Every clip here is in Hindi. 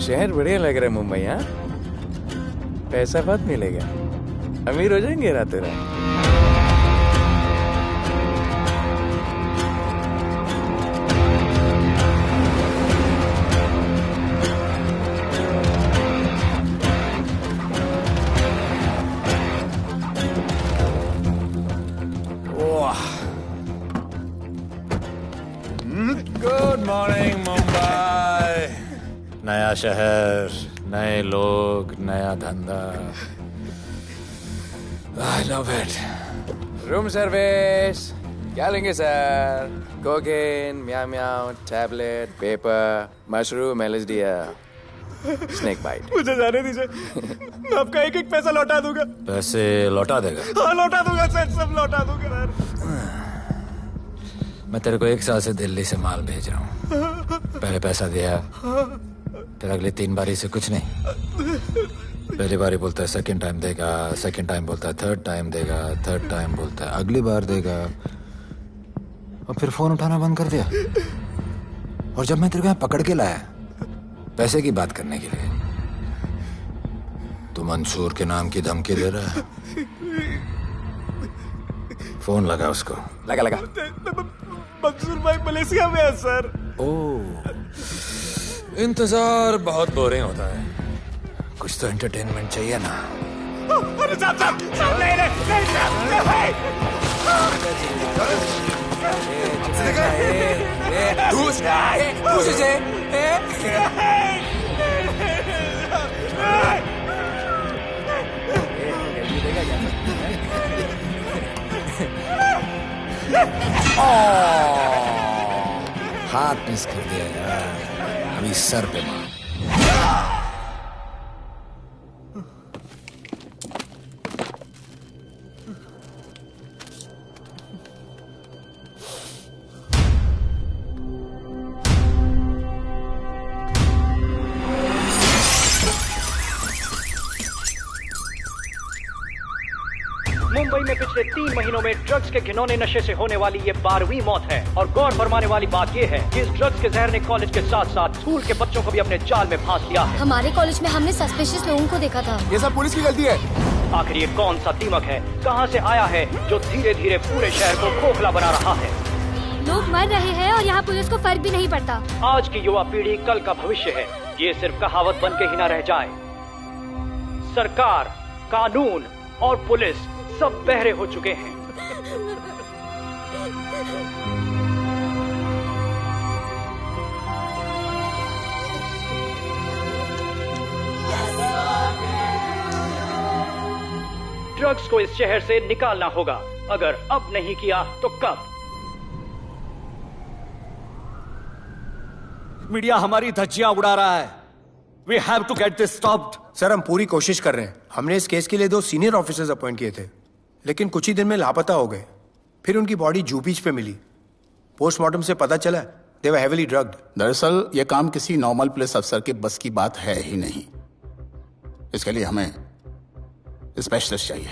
शहर बढ़िया लग रहा है मुंबई। हाँ, पैसा बहुत मिलेगा, अमीर हो जाएंगे रातों रात। Good morning Mumbai. नया शहर, नए लोग, नया धंधा। I love it. Room service क्या लेंगे sir? Cocaine, meow meow, tablet, paper, mushroom, LSD, snake bite. मुझे जाने दीजिए, मैं आपका एक एक पैसा लौटा दूंगा। पैसे लौटा देगा? हाँ लौटा दूंगा सर, सब लौटा दूंगा सर। मैं तेरे को 1 साल से दिल्ली से माल भेज रहा हूँ। पहले पैसा दिया, फिर अगली 3 बारी से कुछ नहीं। पहली बारी बोलता है सेकंड टाइम देगा, सेकंड टाइम बोलता है थर्ड टाइम देगा, थर्ड टाइम बोलता है अगली बार देगा, और फिर फोन उठाना बंद कर दिया। और जब मैं तेरे को यहाँ पकड़ के लाया पैसे की बात करने के लिए, तो मंसूर के नाम की धमकी दे रहा है। फोन लगा उसको। लगा लगा। मंसूर भाई मलेशिया में है सर। ओह, इंतजार बहुत बोरिंग होता है, कुछ तो एंटरटेनमेंट चाहिए ना। अरे साहब साहब साहब, नहीं नहीं हाथ मिस कर दिया यार, अभी सर पे मार। मुंबई में पिछले 3 महीनों में ड्रग्स के घिनौने नशे से होने वाली ये 12वीं मौत है। और गौर फरमाने वाली बात ये है कि इस ड्रग्स के जहर ने कॉलेज के साथ साथ स्कूल के बच्चों को भी अपने जाल में फांस लिया है। हमारे कॉलेज में हमने सस्पिशियस लोगों को देखा था। ये सब पुलिस की गलती है। आखिर ये कौन सा दीमक है, कहां से आया है, जो धीरे धीरे पूरे शहर को खोखला बना रहा है? लोग मर रहे हैं और यहाँ पुलिस को फर्क भी नहीं पड़ता। आज की युवा पीढ़ी कल का भविष्य है, ये सिर्फ कहावत बन के ही न रह जाए। सरकार, कानून और पुलिस सब बहरे हो चुके हैं। ड्रग्स को इस शहर से निकालना होगा। अगर अब नहीं किया तो कब? मीडिया हमारी धज्जियां उड़ा रहा है। We have to get this stopped. Sir हम पूरी कोशिश कर रहे हैं। हमने इस केस के लिए 2 सीनियर ऑफिसर्स अपॉइंट किए थे, लेकिन कुछ ही दिन में लापता हो गए। फिर उनकी बॉडी जू बीच पे मिली। पोस्टमार्टम से पता चला दे वर हेवीली ड्रग्ड। दरअसल ये काम किसी नॉर्मल पुलिस अफसर के बस की बात है ही नहीं। इसके लिए हमें स्पेशलिस्ट चाहिए।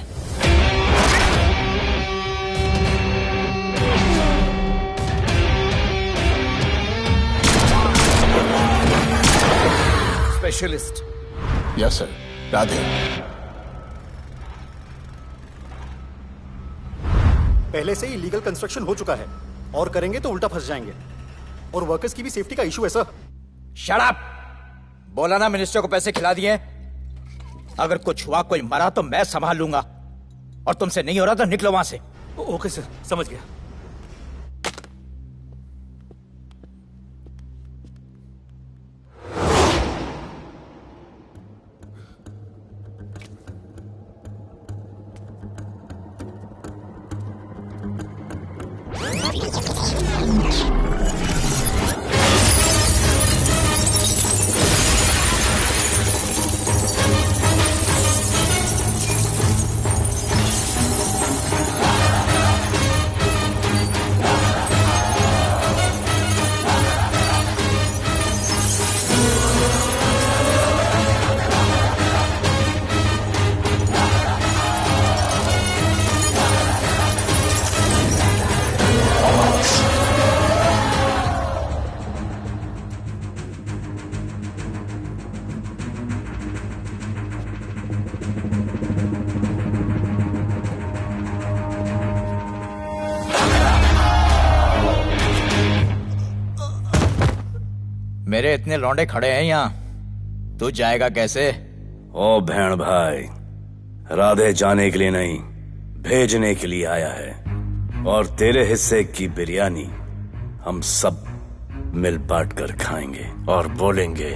स्पेशलिस्ट। Yes sir. राधे। पहले से ही लीगल कंस्ट्रक्शन हो चुका है और करेंगे तो उल्टा फंस जाएंगे। और वर्कर्स की भी सेफ्टी का इशू है सर। Shut up! बोला ना मिनिस्टर को पैसे खिला दिए। अगर कुछ हुआ, कोई मरा तो मैं संभाल लूंगा, और तुमसे नहीं हो रहा तो निकलो वहां से। ओके सर, समझ गया। मेरे इतने लौंडे खड़े हैं यहाँ, तू जाएगा कैसे? ओ बहन भाई, राधे जाने के लिए नहीं, भेजने के लिए आया है। और तेरे हिस्से की बिरयानी हम सब मिल बांट कर खाएंगे और बोलेंगे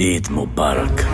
ईद मुबारक।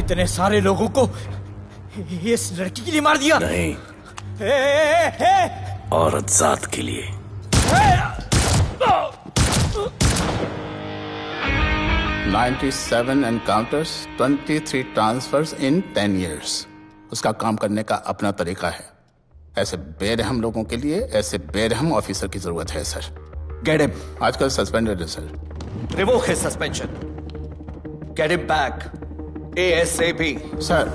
इतने सारे लोगों को इस लड़की के लिए मार दिया? नहीं, औरत जात के लिए। $97 एनकाउंटर्स, 23 ट्रांसफर्स इन 10 years। उसका काम करने का अपना तरीका है। ऐसे बेरहम लोगों के लिए ऐसे बेरहम ऑफिसर की जरूरत है सर। Get him. आजकल सस्पेंडेड है sir. Revoke his suspension. Get him back. ASAP. Sir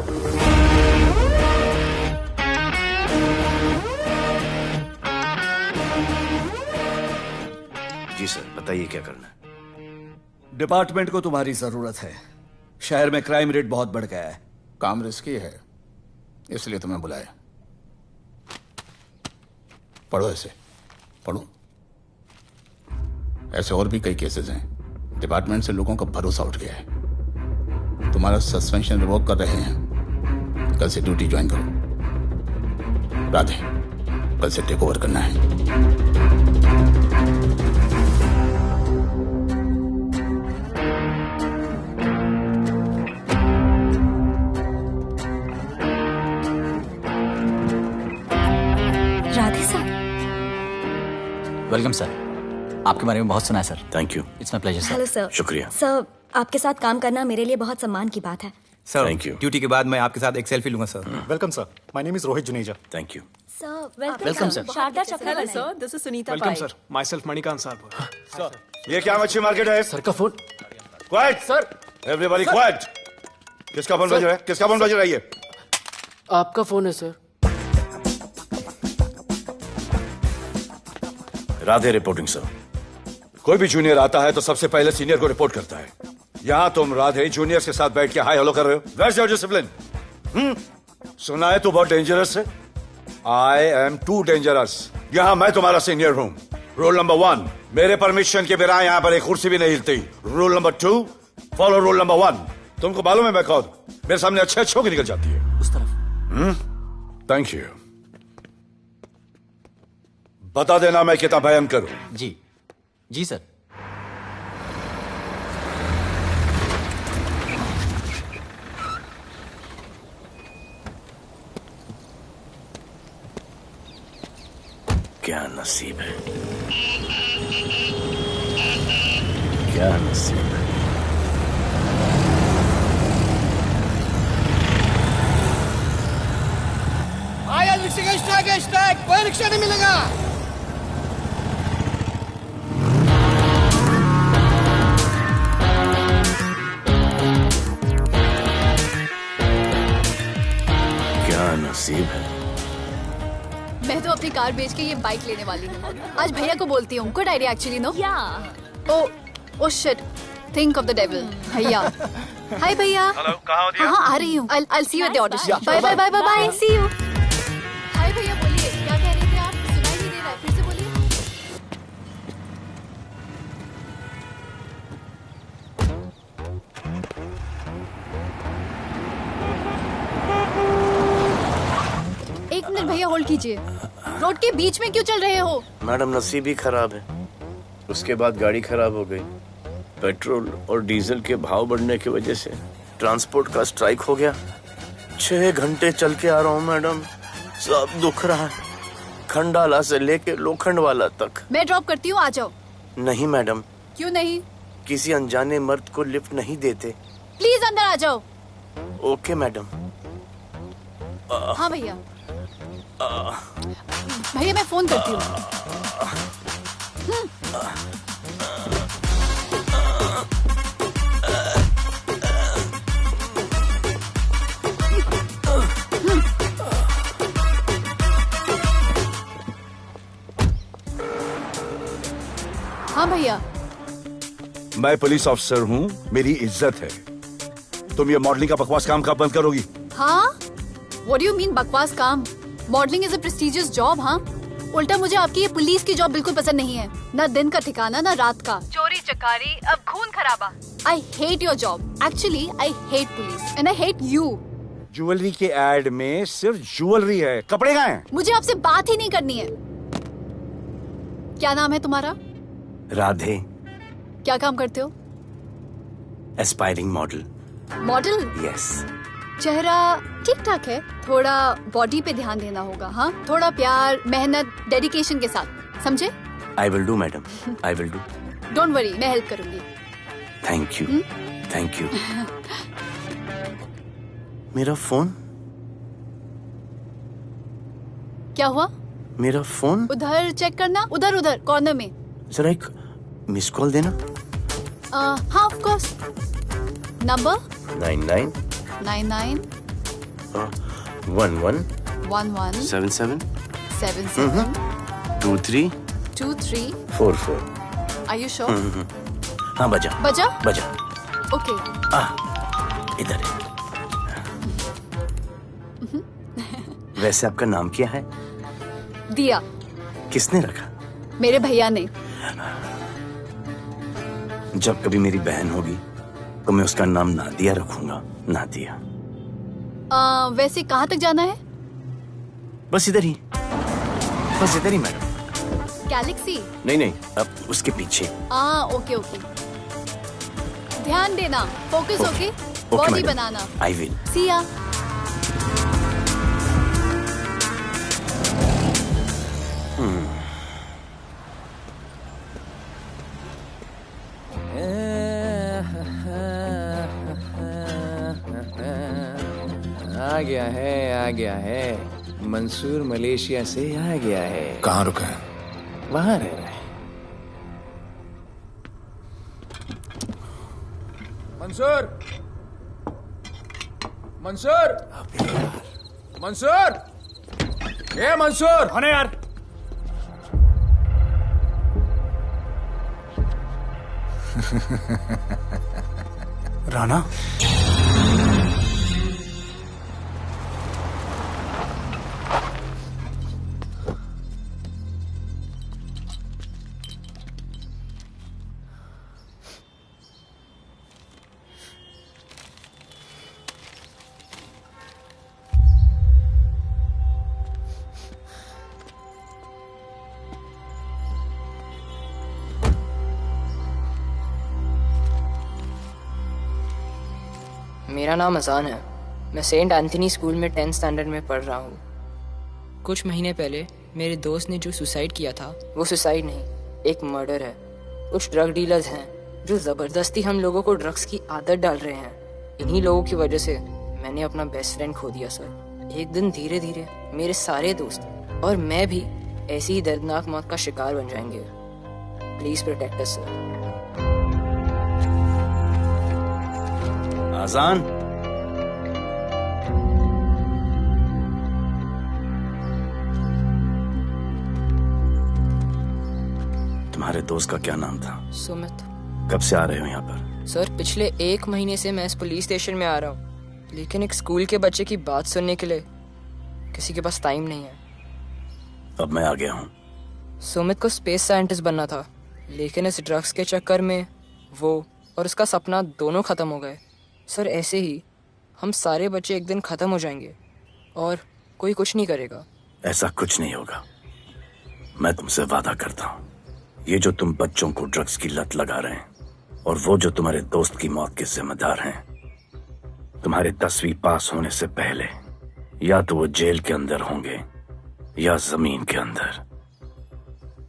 ji sir, बताइए क्या करना है। डिपार्टमेंट को तुम्हारी जरूरत है। शहर में क्राइम रेट बहुत बढ़ गया है। काम रिस्की है, इसलिए तुम्हें बुलाया। पढ़ो ऐसे, पढ़ो। ऐसे और भी कई केसेस हैं। डिपार्टमेंट से लोगों का भरोसा उठ गया है। तुम्हारा सस्पेंशन रिवोक कर रहे हैं। कल से ड्यूटी ज्वाइन करो। राधे, कल से टेक ओवर करना है। राधे सर। वेलकम सर, आपके बारे में बहुत सुना है sir. Thank you. It's my pleasure sir. Hello sir. शुक्रिया। सर, आपके साथ काम करना मेरे लिए बहुत सम्मान की बात है। Sir, Thank you. ड्यूटी के बाद मैं आपके साथ एक सेल्फी लूंगा sir. Welcome sir, my name is Rohit Juneja. Thank you. Sir, welcome sir. Sharda Chakra sir, this is Sunita welcome Pai. Sir, myself Manikant Sahab. ये क्या मच्छी मार्केट है? सर का phone. Quiet sir, everybody quiet. किसका फोन बज रहा है? किसका फोन बज रहा है ये? आपका फोन है सर। Radhe reporting sir. कोई भी जूनियर आता है तो सबसे पहले सीनियर को रिपोर्ट करता है। यहाँ तुम राधे जूनियर के साथ बैठ के हाय हेलो कर रहे हो। Where's your discipline? सुना है तू बहुत डेंजरस है। I am too dangerous. यहाँ मैं तुम्हारा सीनियर हूँ। रूल नंबर 1, मेरे परमिशन के बिना यहाँ पर एक कुर्सी भी नहीं हिलती। Rule number 2, follow rule number 1। तुमको मालूम है मैं कौन? मेरे सामने अच्छे अच्छों की निकल जाती है। उस तरफ। Thank you. बता देना मैं कितना भयंकर हूं। जी जी सर। क्या नसीब है, क्या नसीब है। आया रिक्शा का स्ट्राइक है, स्ट्राइक। कोई रिक्शा नहीं मिलेगा। क्या नसीब है। मैं तो अपनी कार बेच के ये बाइक लेने वाली हूँ। आज भैया को बोलती हूँ। Good idea actually, no? Oh shit, think of the devil. भैया, हाय भैया। हेलो, कहाँ हो दिया? हाँ, आ रही हूँ। I'll see you at the audition. Bye bye bye bye bye, see you. Hi भैया, बोलिए क्या कह रहे थे आप? सुनाई नहीं दे रहा है, फिर से बोलिए। एक मिनट भैया, होल्ड कीजिए। रोड के बीच में क्यों चल रहे हो? मैडम नसीब ही खराब है। उसके बाद गाड़ी खराब हो गई। पेट्रोल और डीजल के भाव बढ़ने की वजह से ट्रांसपोर्ट का स्ट्राइक हो गया। 6 घंटे चल के आ रहा हूँ मैडम, सब दुख रहा है। खंडाला से लेके लोखंडवाला तक। मैं ड्रॉप करती हूँ, आ जाओ। नहीं मैडम। क्यों नहीं? किसी अनजाने मर्द को लिफ्ट नहीं देते। प्लीज अंदर आ जाओ। Okay madam. हाँ भैया। भैया मैं फोन करती हूँ। हाँ भैया। मैं पुलिस ऑफिसर हूँ, मेरी इज्जत है। तुम ये मॉडलिंग का बकवास काम कब बंद करोगी? हाँ? What do you mean बकवास काम? Modelling is a prestigious job. हाँ, उल्टा मुझे आपकी ये पुलिस की जॉब बिल्कुल पसंद नहीं है। ना दिन का ठिकाना, ना रात का। चोरी चकारी, अब खून खराबा। I hate your job. Actually, I hate police and I hate you. Jewellery के एड में सिर्फ ज्वेलरी है, कपड़े कहाँ हैं? मुझे आपसे बात ही नहीं करनी है। क्या नाम है तुम्हारा? राधे। क्या काम करते हो? Aspiring model. मॉडल? यस। चेहरा ठीक ठाक है, थोड़ा बॉडी पे ध्यान देना होगा। हाँ, थोड़ा प्यार, मेहनत, डेडिकेशन के साथ, समझे? I will do madam, I will do. Don't worry, मैं हेल्प करूंगी। Thank you, thank you. मेरा फोन? क्या हुआ? मेरा फोन? उधर चेक करना, उधर उधर कॉर्नर में। जरा एक मिस कॉल देना। हाँ of course. Number 99 99 11 11 77 77 23 23 44। Are you sure? हाँ बजा बजा? बजा। ओके। इधर है। वैसे आपका नाम क्या है? दिया। किसने रखा? मेरे भैया ने। जब कभी मेरी बहन होगी तो मैं उसका नाम नादिया रखूंगा। नादिया। वैसे कहाँ तक जाना है? बस इधर ही। बस इधर ही मैडम। गैलेक्सी? नहीं नहीं, अब उसके पीछे। Okay okay. ध्यान देना, focus okay. Okay body madam, बनाना। I will. See yeah. आ गया है। मंसूर मलेशिया से आ गया है। कहाँ रुका है? वहां रह रहा है। मंसूर, मंसूर, मंसूर, ए मंसूर। हाँ यार। राणा, मेरा नाम अजान है। मैं सेंट एंथनी स्कूल में 10th स्टैंडर्ड में पढ़ रहा हूँ। कुछ महीने पहले मेरे दोस्त ने जो सुसाइड किया था, वो सुसाइड नहीं, एक मर्डर है। कुछ ड्रग डीलर्स हैं जो जबरदस्ती हम लोगों को ड्रग्स की आदत डाल रहे हैं। इन्हीं लोगों की वजह से मैंने अपना बेस्ट फ्रेंड खो दिया सर। एक दिन धीरे धीरे मेरे सारे दोस्त और मैं भी ऐसी ही दर्दनाक मौत का शिकार बन जाएंगे। Please protect us sir. Azaan, तुम्हारे दोस्त का क्या नाम था? सुमित। कब से आ रहे हो यहाँ पर? सर पिछले 1 महीने से मैं इस पुलिस स्टेशन में आ रहा हूँ, लेकिन एक स्कूल के बच्चे की बात सुनने के लिए किसी के पास टाइम नहीं है। अब मैं आ गया हूँ। सुमित को स्पेस साइंटिस्ट बनना था, लेकिन इस ड्रग्स के चक्कर में वो और उसका सपना दोनों खत्म हो गए। सर ऐसे ही हम सारे बच्चे एक दिन खत्म हो जाएंगे और कोई कुछ नहीं करेगा। ऐसा कुछ नहीं होगा, मैं तुमसे वादा करता हूँ। ये जो तुम बच्चों को ड्रग्स की लत लगा रहे हैं और वो जो तुम्हारे दोस्त की मौत के जिम्मेदार हैं, तुम्हारे 10वीं पास होने से पहले या तो वो जेल के अंदर होंगे या जमीन के अंदर।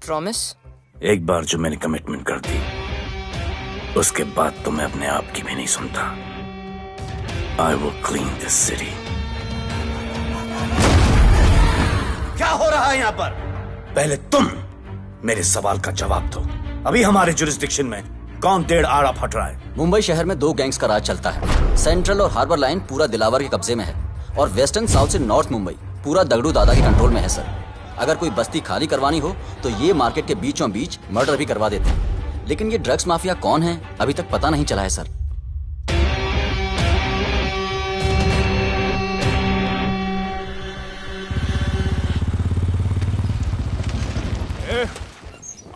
प्रॉमिस? एक बार जो मैंने कमिटमेंट कर दी, उसके बाद तो मैं अपने आप की भी नहीं सुनता। I will clean this city. क्या हो रहा है यहाँ पर? पहले तुम मेरे सवाल का जवाब दो। अभी हमारे जुरिस्डिक्शन में कौन डेढ़ आड़ा फट रहा है? मुंबई शहर में 2 गैंग्स का राज चलता है। सेंट्रल और हार्बर लाइन पूरा दिलावर के कब्जे में है और वेस्टर्न साउथ से नॉर्थ मुंबई पूरा दगड़ू दादा के कंट्रोल में है सर। अगर कोई बस्ती खाली करवानी हो तो ये मार्केट के बीचों बीच मर्डर भी करवा देते हैं। लेकिन ये ड्रग्स माफिया कौन है अभी तक पता नहीं चला है सर।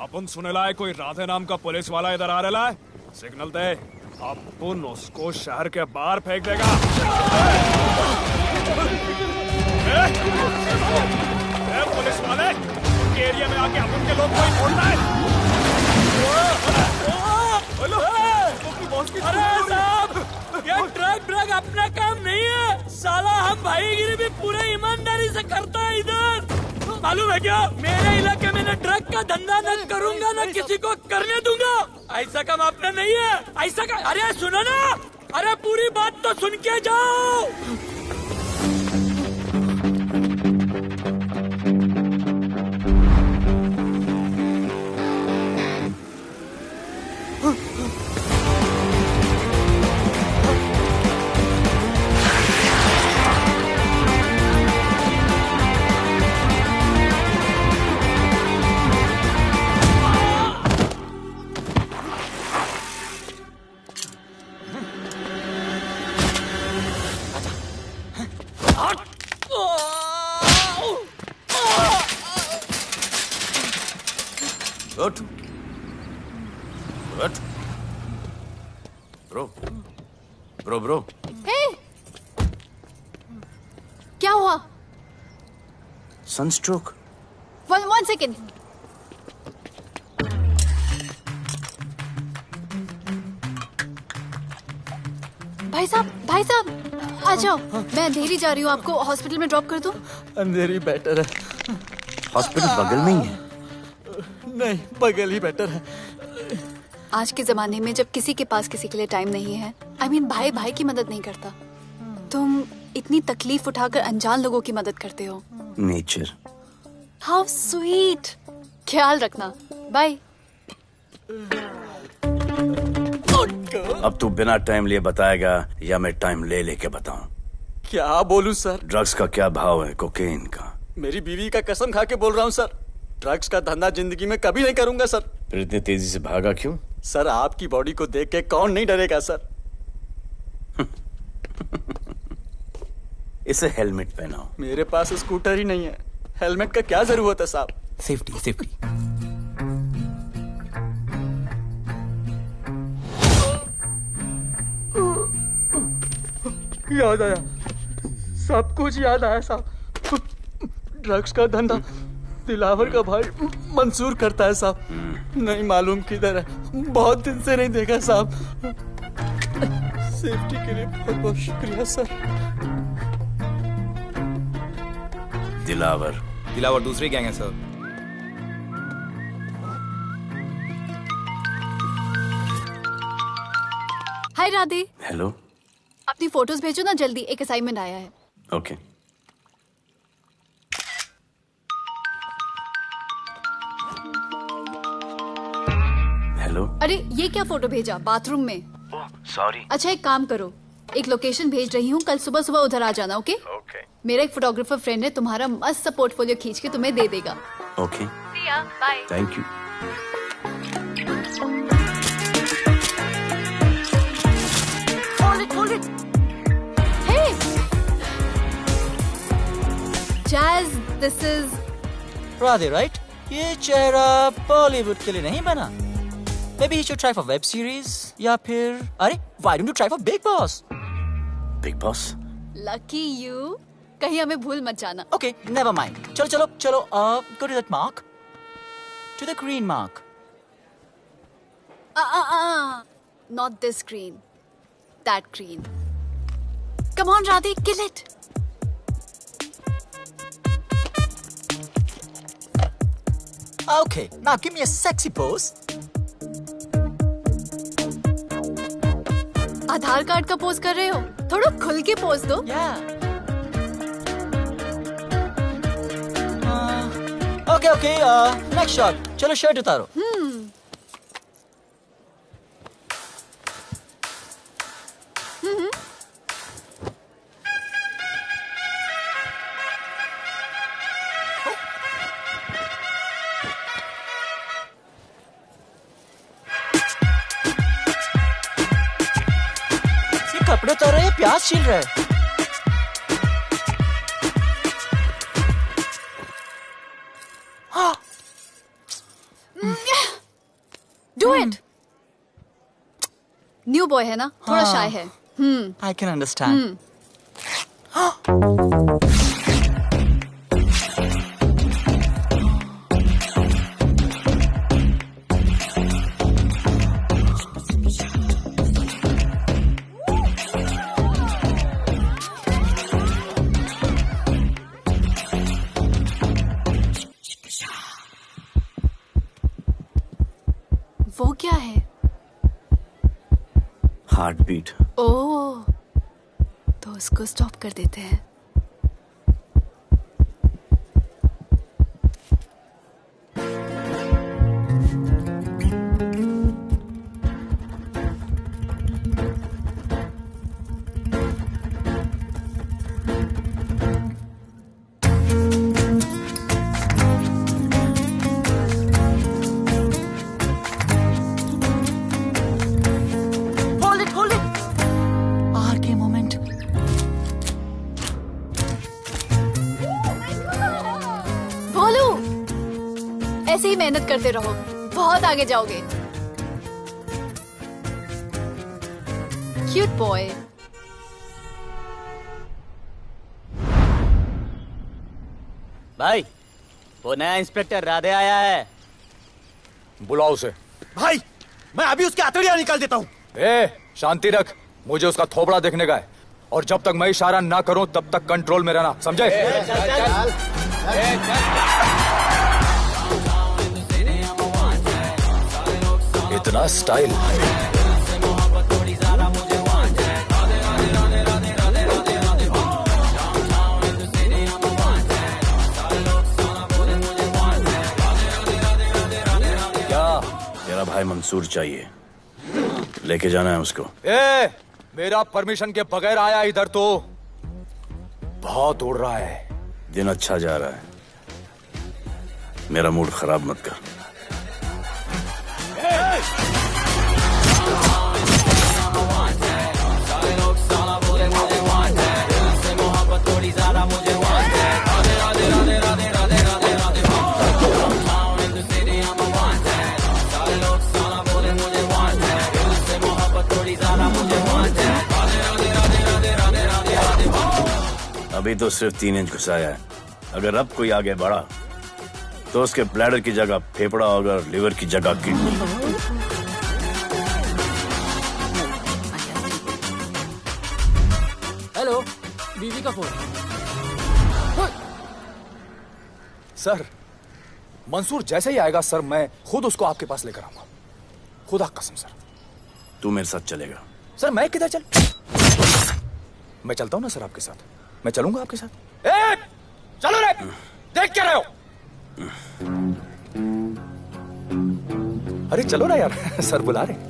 अपन सुनेला है कोई राधे नाम का पुलिस वाला इधर आ रहा है। सिग्नल दे, अपन उसको शहर के बाहर फेंक देगा। पुलिस वाले एरिया में आके अपन के लोग कोई बोलता है। अरे साहब, ये ड्रग अपना काम नहीं है साला। हम भाईगिरी भी पूरे ईमानदारी से करता है इधर। मालूम है क्या, मेरे इलाके में न ड्रग का धंधा न करूंगा न किसी को करने दूंगा। ऐसा काम आपने नहीं है। ऐसा का अरे सुनो ना, अरे पूरी बात तो सुन के जाओ। उठ, उठ। Bro, bro, bro. हे! क्या हुआ? सनस्ट्रोक। One second. भाई साहब आ जाओ। मैं अंधेरी जा रही हूँ, आपको हॉस्पिटल में ड्रॉप कर दूँ? अंधेरी बेटर है। हॉस्पिटल बगल में ही है। नहीं, बगल ही बेटर है। आज के जमाने में जब किसी के पास किसी के लिए टाइम नहीं है, भाई भाई की मदद नहीं करता, तुम इतनी तकलीफ उठाकर अनजान लोगों की मदद करते हो। नेचर। How sweet. ख्याल रखना। बाय। अब तू बिना टाइम लिए बताएगा या मैं टाइम ले लेके बताऊं? क्या बोलूं सर? ड्रग्स का क्या भाव है कोकेन का? मेरी बीवी का कसम खा के बोल रहा हूं सर, ड्रग्स का धंधा जिंदगी में कभी नहीं करूंगा सर। फिर इतनी तेजी से भागा क्यों? सर आपकी बॉडी को देख के कौन नहीं डरेगा सर। इसे हेलमेट पहनाओ। मेरे पास स्कूटर ही नहीं है, हेलमेट का क्या जरूरत है साहब? Safety safety. याद आया, सब कुछ याद आया साहब। ड्रग्स का धंधा दिलावर का भाई मंसूर करता है साहब। नहीं मालूम किधर है, बहुत दिन से नहीं देखा साहब। सेफ्टी के लिए बहुत बहुत शुक्रिया सर। दिलावर दूसरी गैंग है सर। हाय राधे। हेलो। अपनी फोटोज भेजो ना जल्दी, एक असाइनमेंट आया है। ओके। हेलो। अरे ये क्या फोटो भेजा बाथरूम में? सॉरी। अच्छा एक काम करो, एक लोकेशन भेज रही हूँ, कल सुबह सुबह उधर आ जाना। ओके? मेरा एक फोटोग्राफर फ्रेंड है, तुम्हारा मस्त सा पोर्टफोलियो खींच के तुम्हें दे देगा। Okay. See ya, bye। Thank you. Hold it। Hey, Jazz, this is Radhe right? ये चेहरा बॉलीवुड के लिए नहीं बना। Maybe he should try for web series या फिर अरे why don't you try for Big Boss? Big Boss? lucky you। कहीं हमें भूल मत जाना। Okay, never mind। चलो go to that mark, to the green mark। Not this green, that green। Come on Radhi, kill it। Okay, now give me a sexy pose। Aadhaar card का पोज कर रहे हो, थोड़ा खुल के पोज दो। Okay, next shot। चलो शर्ट उतारो। ये कपड़े उतार रहे हैं, प्याज छील रहे हैं। Do it। न्यू बॉय है ना, थोड़ा शाय है। I can understand। वो क्या है? Heart beat. ओह, तो उसको स्टॉप कर देते हैं। ऐसे ही मेहनत करते रहो, बहुत आगे जाओगे। Cute boy. भाई वो नया इंस्पेक्टर राधे आया है। बुलाओ उसे। भाई मैं अभी उसकी हथेलियां निकाल देता हूँ। शांति रख, मुझे उसका थोबड़ा देखने का है, और जब तक मैं इशारा ना करूं तब तक कंट्रोल में रहना, समझे? इतना स्टाइल। तेरा भाई मंसूर चाहिए, लेके जाना है उसको। मेरा परमिशन के बगैर आया इधर तो बहुत उड़ रहा है। दिन अच्छा जा रहा है, मेरा मूड खराब मत कर। अभी तो सिर्फ 3 इंच घुसाया है, अगर अब कोई आगे बढ़ा तो उसके ब्लैडर की जगह फेफड़ा होगा, लिवर की जगह किडनी। हेलो, बीवी का फोन। सर, मंसूर जैसे ही आएगा सर, मैं खुद उसको आपके पास लेकर आऊंगा, खुदा कसम सर। तू मेरे साथ चलेगा? सर मैं किधर चल? मैं चलता हूं ना सर आपके साथ, मैं चलूंगा आपके साथ। चलो रे, देख क्या रहे हो? अरे चलो ना यार, सर बुला रहे।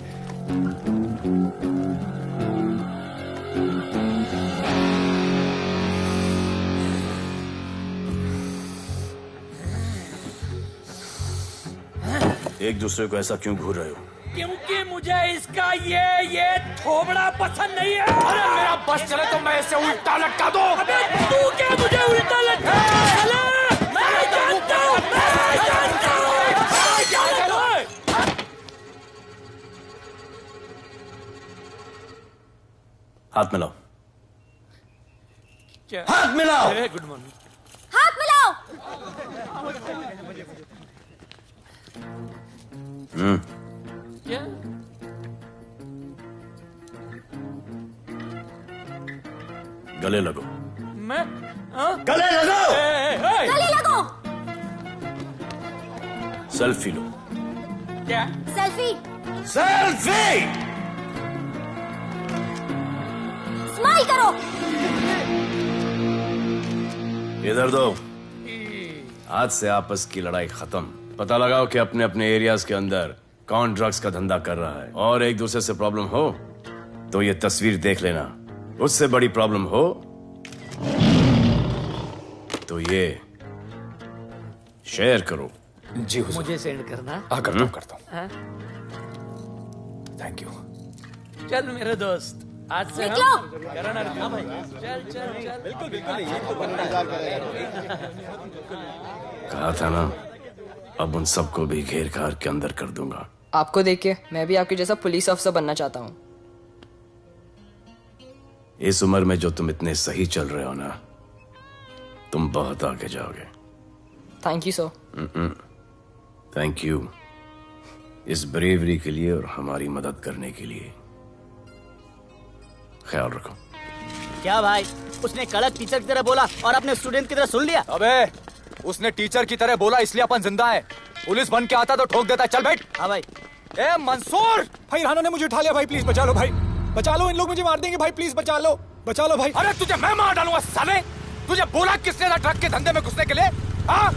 एक दूसरे को ऐसा क्यों घूर रहे हो? क्योंकि मुझे इसका ये थोबड़ा पसंद नहीं है। अरे मेरा बस चले तो मैं इसे उल्टा लटका दो। अबे तू क्या मुझे उल्टा लटका? मैं जानता हूँ। हाथ मिलाओ। क्या? हाथ मिलाओ। Good morning. हाथ मिलाओ। क्या? गले लगो। मैं? गले लगो। गले लगो। सेल्फी लो। क्या? सेल्फी। सेल्फी। स्माइल करो। इधर दो। आज से आपस की लड़ाई खत्म। पता लगाओ कि अपने अपने एरियाज के अंदर कौन ड्रग्स का धंधा कर रहा है, और एक दूसरे से प्रॉब्लम हो तो ये तस्वीर देख लेना। उससे बड़ी प्रॉब्लम हो तो ये शेयर करो। जी हुजूर। मुझे सेंड करना। करता हूँ। हाँ? Thank you. चल मेरे दोस्त, आज से निकलो। हम भाई। चल चल चल। बिल्कुल बिल्कुल। कहा था ना, अब उन सबको भी घेर घार के अंदर कर दूंगा। आपको देख के मैं भी आपके जैसा पुलिस ऑफिसर बनना चाहता हूँ। इस उम्र में जो तुम इतने सही चल रहे हो ना, तुम बहुत आगे जाओगे। Thank you sir. Thank you इस ब्रेवरी के लिए और हमारी मदद करने के लिए। ख्याल रखो। क्या भाई, उसने कड़क टीचर की तरह बोला और अपने स्टूडेंट की तरह सुन लिया? अबे उसने टीचर की तरह बोला इसलिए अपन जिंदा है। पुलिस बन के आता तो ठोक देता। चल बैठ। हाँ भाई। ए मंसूर, भाई राना ने मुझे उठा लिया। भाई प्लीज बचा लो, भाई बचा लो, इन लोग मुझे मार देंगे। भाई प्लीज बचा लो, बचा लो भाई। अरे तुझे मैं मार डालूंगा साले। तुझे बोला किसने था ट्रक के धंधे में घुसने के लिए? हाँ,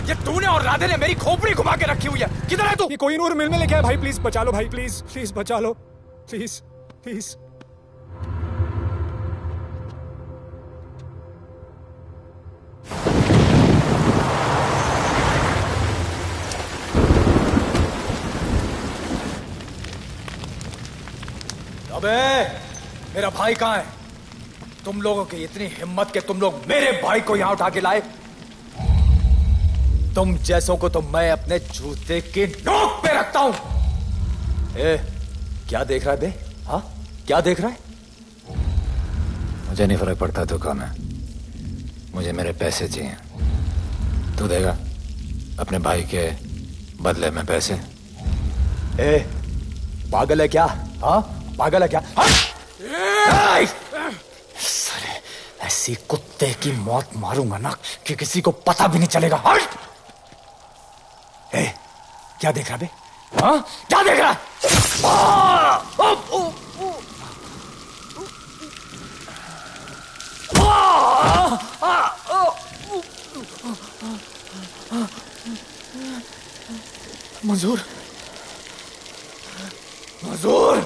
ये तूने और राधे ने मेरी खोपड़ी घुमा के रखी हुई है। किधर है तू? ये कोई नूर मिल में लेके आया। भाई प्लीज बचा लो, भाई प्लीज प्लीज बचा लो, प्लीज प्लीज। अबे मेरा भाई कहाँ है? तुम लोगों की इतनी हिम्मत कि तुम लोग मेरे भाई को यहां उठा के लाए। तुम जैसों को तो मैं अपने जूते की नोक पे रखता हूं। क्या देख रहा है बे? हाँ, क्या देख रहा है? मुझे नहीं फर्क पड़ता तू कौन है, मुझे मेरे पैसे चाहिए। तू देगा? अपने भाई के बदले में पैसे। ए, पागल है क्या? हाँ, पागल है क्या? हाँ? साले, ऐसी कुत्ते की मौत मारूंगा ना कि किसी को पता भी नहीं चलेगा। हट! ए, क्या देख रहा बे? हाँ, क्या देख रहा? मंजूर, मंजूर।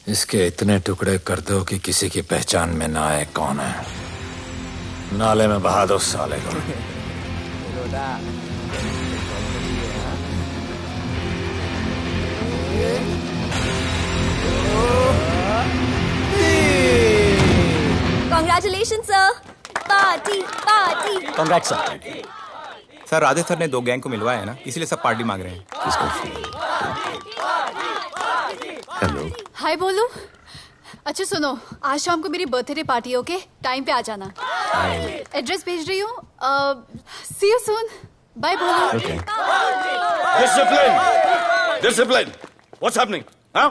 इसके इतने टुकड़े कर दो कि किसी की पहचान में ना आए कौन है। नाले में बहा दो साले को। Congratulations, sir. Party party. Congrats sir. Sir Radhe sir ने 2 गैंग को मिलवाया है ना, इसलिए सब पार्टी मांग रहे हैं। हेलो। हाय बोलू। अच्छा सुनो, आज शाम को मेरी बर्थडे पार्टी, ओके? टाइम पे आ जाना। एड्रेस भेज रही हूँ। See you soon. बाय बोलू। Discipline, discipline. What's happening? हाँ?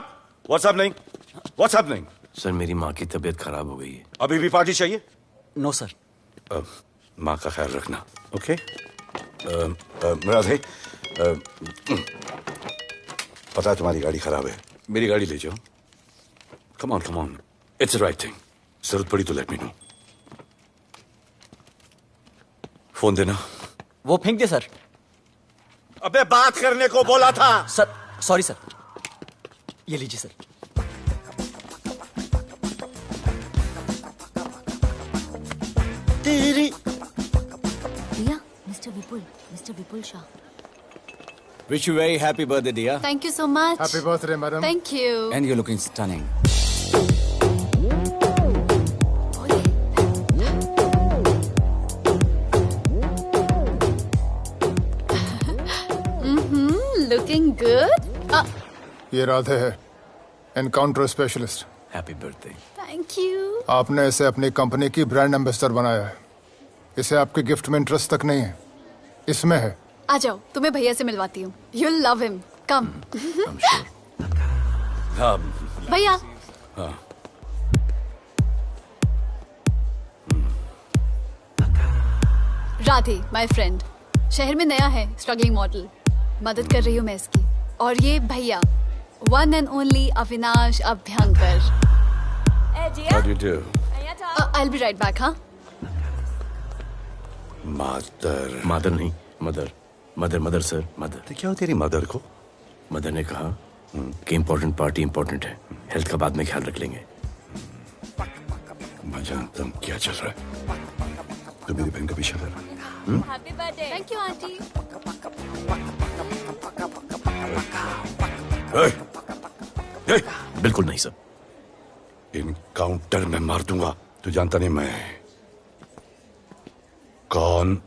What's happening? What's happening? Sir मेरी माँ की तबीयत खराब हो गई है। अभी भी पार्टी चाहिए? No sir. माँ का ख्याल रखना, ओके? राधे, पता है तुम्हारी गाड़ी खराब है, मेरी गाड़ी ले जाओ। Come on, come on, it's the right thing. जरूरत पड़ी तो लेट मी नो। फोन देना। वो फेंक दे सर। अबे बात करने को बोला था। Sir sorry sir. ये लीजिए सर। तेरी दिया, mister Vipul Shah. Wish you very happy birthday, dear. Thank you so much. Happy birthday, madam. Thank you. And you're looking stunning. Looking good. ये राधे है, encounter specialist. Happy birthday. Thank you. आपने इसे अपनी कंपनी की ब्रांड एम्बेसडर बनाया है। इसे आपके गिफ्ट में इंटरेस्ट तक नहीं है, इसमें है। आ जाओ, तुम्हें भैया से मिलवाती हूँ। You'll love him. Come. भैया। हाँ। Radhe, my friend. शहर में नया है, स्ट्रगलिंग मॉडल। मदद कर रही हूँ मैं इसकी। और ये भैया, one and only Avinash Abhyankar. How do you do? I'll be right back, हाँ? मदर। मदर नहीं, mother. Mother, mother sir, mother. तो क्या हो तेरी मदर को? मदर ने कहा कि इम्पोर्टेंट पार्टी इम्पोर्टेंट है, हेल्थ का बाद में ख्याल रख लेंगे। मैं जानता हूँ क्या चल रहा है। तो मेरी बहन का पीछा कर। Happy birthday. Thank you, auntie. बिल्कुल नहीं सर। इनकाउंटर में मार दूंगा। तू जानता नहीं मैं कौन?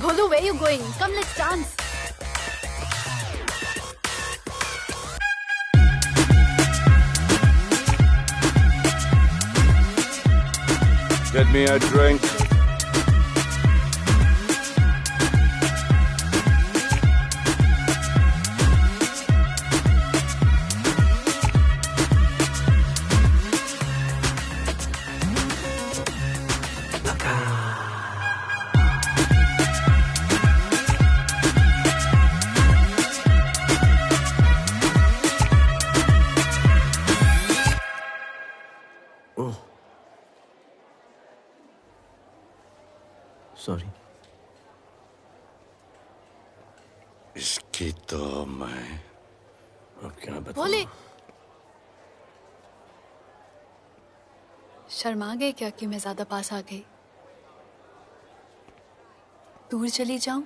Bholu, where you going? Come, let's dance. Get me a drink. Sorry. इसकी तो मैं क्या बताऊं? भोले, शर्मा गए क्या कि मैं ज्यादा पास आ गई? दूर चली जाऊं?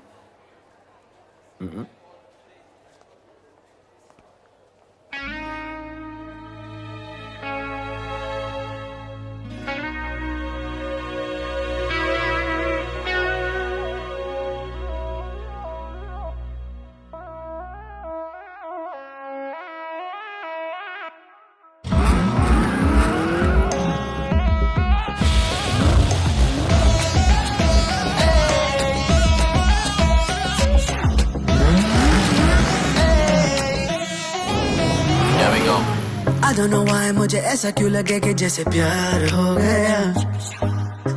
don't know why मुझे ऐसा क्यों लगे कि जैसे प्यार हो गया।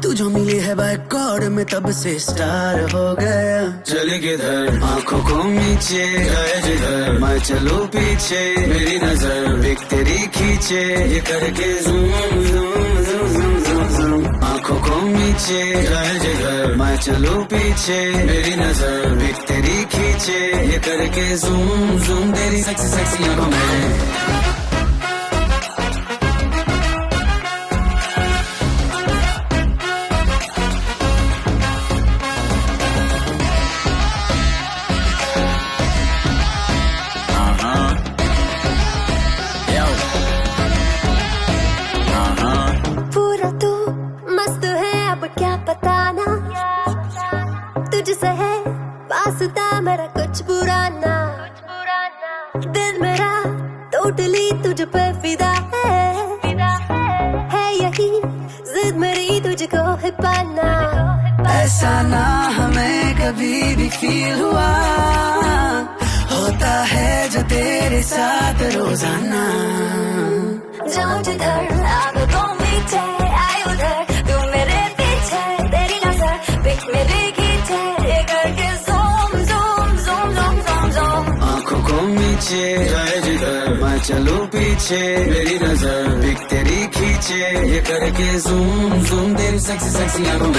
तू जो मिली है बाय गॉड में तब से स्टार हो गया। चली किधर आंखों को नीचे गए जिधर मैं चलूं पीछे मेरी नजर एक तेरी खींचे ये करके zoom zoom zoom zoom zoom zoom. आंखों को नीचे गए जिधर मैं चलूं पीछे मेरी नजर एक तेरी खींचे ये करके ज़ूम ज़ूम तेरी सेक्सी सेक्सी आंखों में। मेरा कुछ बुरा ना दिल मेरा टोटली तुझ पे फिदा है यही जिद मेरी तुझको है पाना। ऐसा ना हमें कभी भी फील हुआ होता है जो तेरे साथ रोजाना। जाऊं जिधर आग को मीठे आए उधर तू मेरे पीछे तेरी नजर पिक मेरी खींचे ये करके नीचे जाए जिधर मैं चलूं पीछे मेरी नजर एक तेरी खींचे ये करके ज़ूम ज़ूम तेरी सेक्सी सेक्सी आंखों में।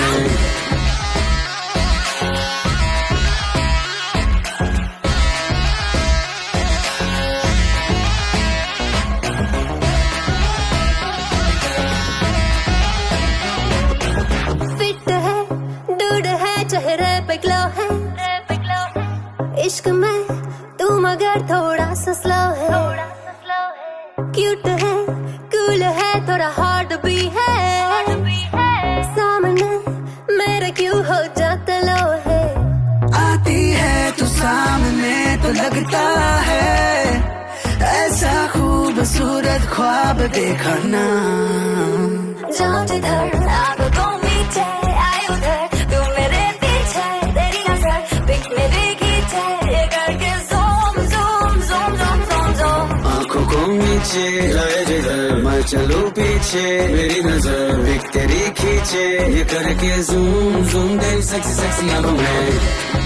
फिट है डूड है चेहरे पे ग्लो है इश्क में तू मगर थोड़ा सा स्लो है। क्यूट है कूल है थोड़ा हार्ड भी है सामने मेरे क्यों हो जाता लो है। आती है तू सामने तो लगता है ऐसा खूबसूरत ख्वाब देखा ना। जाऊं जिधर आग को मीठे आए उधर तू मेरे पीछे तेरी नजर पिक मेरी खींचे ये करके नीचे जाए जिधर मैं चलूं पीछे मेरी नजर एक तेरी खींचे ये करके ज़ूम ज़ूम तेरी सेक्सी सेक्सी आंखों में।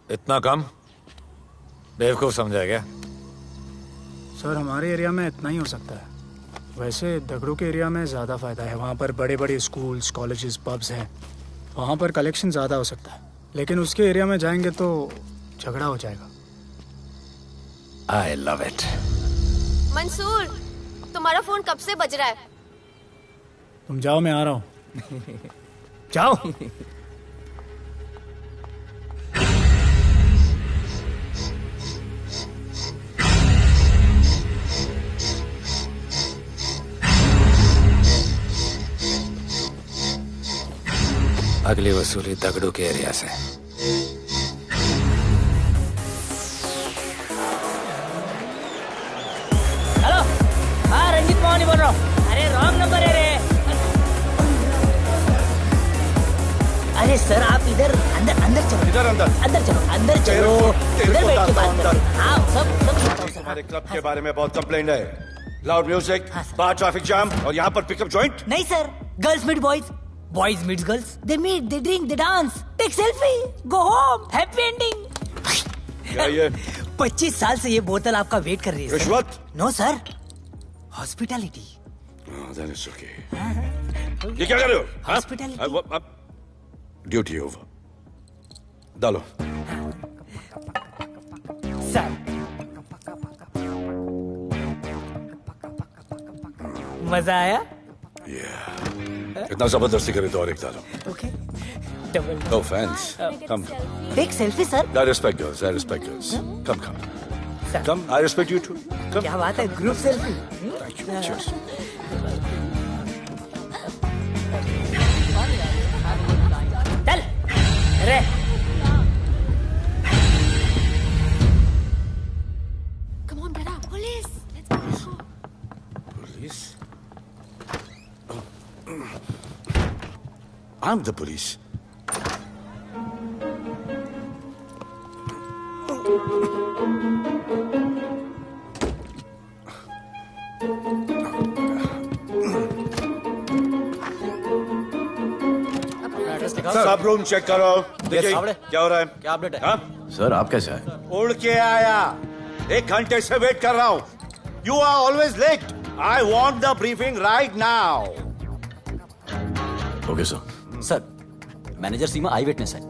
इतना कम बेवकूफ समझा क्या? सर हमारे एरिया में इतना ही हो सकता है। वैसे दगड़ू के एरिया में ज़्यादा फ़ायदा है। वहाँ पर बड़े बड़े स्कूल्स कॉलेजेस पब्स हैं, वहाँ पर कलेक्शन ज़्यादा हो सकता है। लेकिन उसके एरिया में जाएंगे तो झगड़ा हो जाएगा। I love it. मंसूर तुम्हारा फोन कब से बज रहा है? तुम जाओ मैं आ रहा हूँ। जाओ। अगली वसूली दगड़ू के एरिया से। हेलो, हाँ रंजीत मोहन बोल रहा हूँ। अरे रॉन्ग नंबर है रे। अरे सर आप इधर अंदर अंदर चलो। इधर अंदर चलो अंदर चलो। इधर बैठ के बात करते हैं। हाँ सब हमारे क्लब के बारे में बहुत कंप्लेंट है। लाउड म्यूजिक, बाहर ट्रैफिक जाम और यहाँ पर पिकअप जॉइंट। नहीं sir, girls meet boys, boys meet girls, they meet, they drink, they dance, take selfie, go home, happy ending. क्या ये 25 साल से ये बोतल आपका वेट कर रही है। रिश्वत? No sir, hospitality. ये क्या कर रहे हो? हॉस्पिटैलिटी। Duty over. डालो। सर मजा आया? इतना जबरदस्ती करे तो और एक डालो। Okay double. No fans. Come. Take selfie sir. I respect girls. I respect girls. Come, come. Come. I respect you too. Come. क्या बात है, group selfie. Thank you. Cheers. रे। Come on, get up. Police. Let's go. Police? I'm the police. सब रूम चेक करो। देखिए सावड़े। क्या हो रहा है। क्या अपडेट है? हाँ? सर आप कैसे आए? उड़ के आया, 1 घंटे से वेट कर रहा हूँ। You are always late. I want the briefing right now. Okay sir. Sir, manager Seema eye witness है।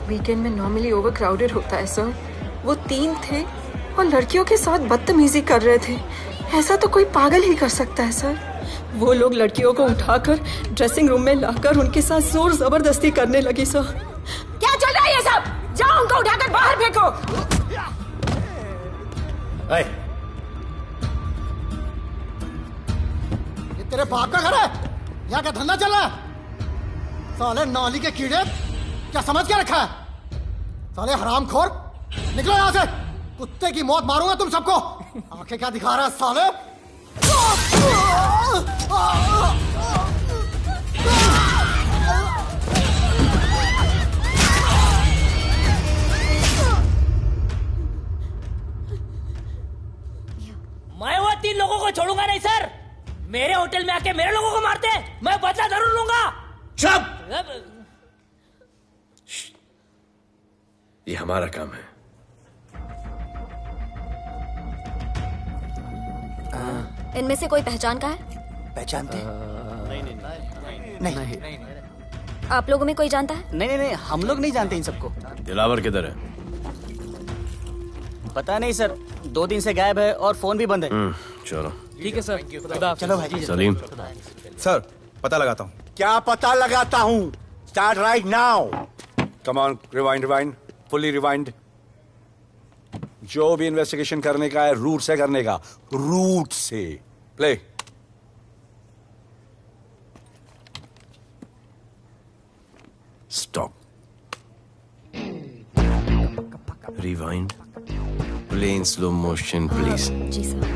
वीकेंड में नॉर्मली ओवर क्राउडेड होता है सर। वो 3 थे और लड़कियों के साथ बदतमीजी कर रहे थे। ऐसा तो कोई पागल ही कर सकता है सर। वो लोग लड़कियों को उठाकर ड्रेसिंग रूम में लाकर उनके साथ जोर जबरदस्ती करने लगी सर। क्या चल रहा है ये सब? जाओ उनको उठाकर बाहर फेंको। ये तेरे बाप का घर है? यहाँ क्या धंधा चल रहा है? साले नाली के कीड़े, क्या समझ के रखा है? साले हरामखोर, निकलो यहाँ से। कुत्ते की मौत मारूंगा तुम सबको। आंखें क्या दिखा रहा है साले? मैं वो 3 लोगों को छोड़ूंगा नहीं सर। मेरे होटल में आके मेरे लोगों को मारते, मैं बदला जरूर लूंगा। चुप! ये हमारा काम है। इनमें से कोई पहचान का है? पहचानते? नहीं। आप लोगों में कोई जानता है? नहीं, हम लोग नहीं जानते इन सबको। दिलावर किधर है? पता नहीं सर, 2 दिन से गायब है और फोन भी बंद है। चलो ठीक है सर। चलो भाई। सलीम। सर पता लगाता हूँ। क्या पता लगाता हूँ? Start right now. Come on, rewind, fully rewind. जो भी इन्वेस्टिगेशन करने का है रूट से करने का, रूट से। Play. Stop. Rewind. Play in slow motion please. जी सर।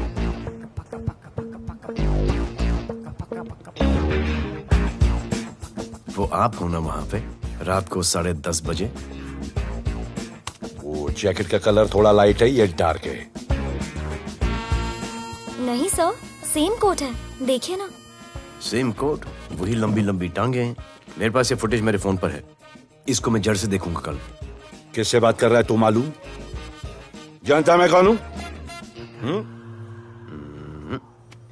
वो आप हो ना वहां पे रात को 10:30 बजे? वो जैकेट का कलर थोड़ा लाइट है, ये डार्क है। नहीं सर, सेम कोट है, देखिए ना। सेम कोट, वही लंबी लंबी टांगे हैं। मेरे पास ये फुटेज मेरे फोन पर है। इसको मैं जड़ से देखूंगा कल। किससे बात कर रहा है तू? मालूम? जानता मैं कौन हूं?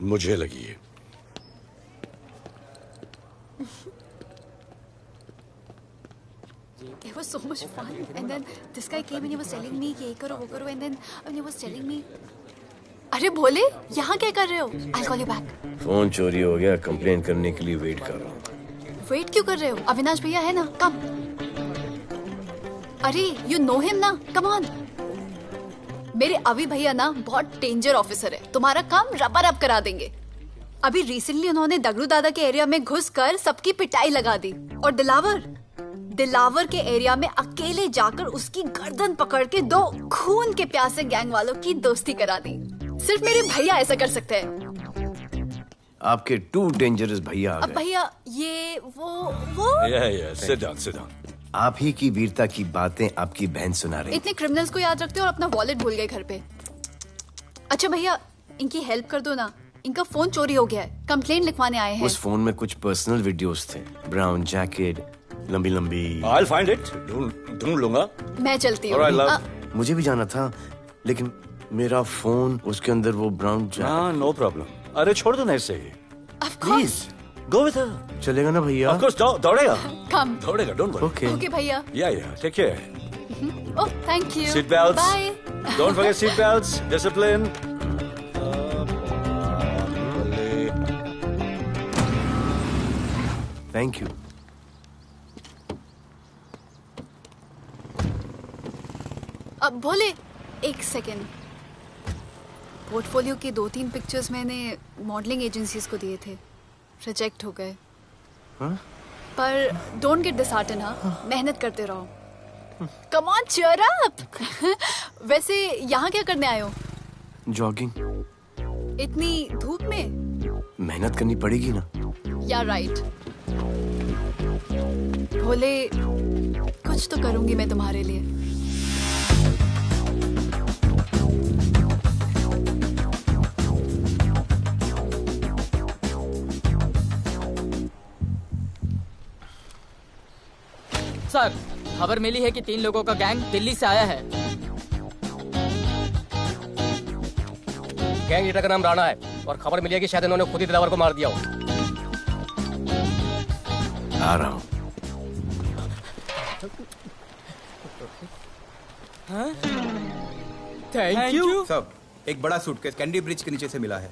मुझे लगी है। It was so much fun, and then this guy came and he was telling me ये करो वो करो, and then he was telling me, अरे भोले यहाँ क्या कर रहे हो? I'll call you back. Phone चोरी हो गया, कंप्लेन करने के लिए वेट कर रहा हूँ। वेट क्यों कर रहे हो? अविनाश भैया है ना, कम। अरे यू नो हिम ना, कम ऑन। मेरे अभी भैया ना बहुत डेंजर ऑफिसर है, तुम्हारा काम रबर अप करा देंगे। अभी रिसेंटली उन्होंने दगड़ू दादा के एरिया में घुसकर सबकी पिटाई लगा दी, और दिलावर के एरिया में अकेले जाकर उसकी गर्दन पकड़ के 2 खून के प्यासे गैंग वालों की दोस्ती करा दी। सिर्फ मेरे भैया ऐसा कर सकते हैं। आपके 2 डेंजरस भैया आ अब गए। भैया ये वो सिट डाउन। आप ही की वीरता की बातें आपकी बहन सुना रही। इतने क्रिमिनल्स को याद रखते हो और अपना वॉलेट भूल गए घर पे। अच्छा भैया, इनकी हेल्प कर दो ना, इनका फोन चोरी हो गया है, कंप्लेन लिखवाने आए हैं। उस फोन में कुछ पर्सनल वीडियोस थे। ब्राउन जैकेट, लंबी लंबी। I'll find it. ढूंढ लूंगा। मैं चलती Alright, हूँ। love. मुझे भी जाना था, लेकिन मेरा फोन, उसके अंदर वो ब्राउन जैकेट। हाँ, नो प्रॉब्लम। अरे छोड़ दो ना इसे। Please go with her. चलेगा ना भैया? Of course, दौड़ेगा। कम। दौड़ेगा, डोंट वरी। Okay. ओके भैया। Yeah, take care. Oh thank you. Seat belts. Bye. Don't forget seat belts. Discipline. Thank you. अब भोले एक सेकेंड, पोर्टफोलियो की 2-3 पिक्चर्स मैंने मॉडलिंग एजेंसीज को दिए थे, रिजेक्ट हो गए। हाँ? पर डोंट गेट डिसहार्टेंड, हाँ, मेहनत करते रहो। Come on, cheer up. वैसे यहाँ क्या करने आए हो? जॉगिंग। इतनी धूप में? मेहनत करनी पड़ेगी ना। या राइट। भोले, कुछ तो करूंगी मैं तुम्हारे लिए। सर, खबर मिली है कि 3 लोगों का गैंग दिल्ली से आया है। गैंग लीडर का नाम राणा है और खबर मिली है कि शायद इन्होंने खुद ही दिलावर को मार दिया हो। आ रहा हूँ। Thank you. सब एक बड़ा सूटकेस कैंडी ब्रिज के नीचे से मिला है।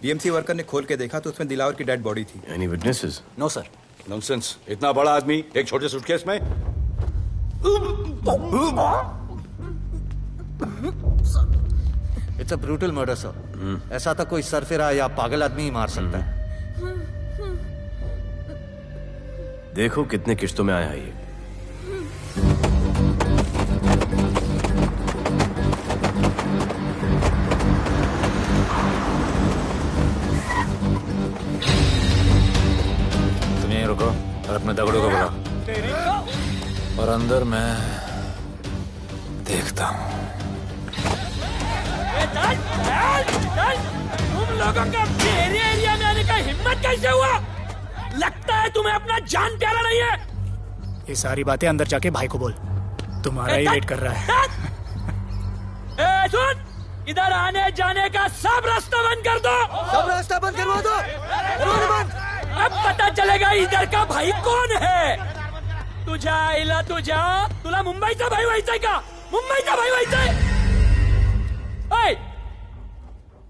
बीएमसी वर्कर ने खोल के देखा तो उसमें दिलावर की डेड बॉडी थी। Any witnesses? No sir. Nonsense, इतना बड़ा आदमी एक छोटे सूटकेस में? It's a brutal murder sir. ऐसा तो कोई सरफिरा या पागल आदमी ही मार सकता है। देखो कितने किश्तों में आया है ये। तुम यहीं रुको और अपने दगड़ों को बुलाओ और अंदर मैं देखता हूँ। तुम लोगों का मेरे एरिया में आने का हिम्मत कैसे हुआ? लगता है तुम्हें अपना जान प्यारा नहीं है। ये सारी बातें अंदर जाके भाई को बोल, तुम्हारा ही वेट कर रहा है। ए सुन, इधर आने जाने का सब रास्ता बंद कर दो। सब रास्ता बंद करवा दो। अब पता चलेगा इधर का भाई कौन है। तुझा इला तुझा, तुला मुंबईचा भाई व्हायचाय का? मुंबईचा भाई व्हायचाय?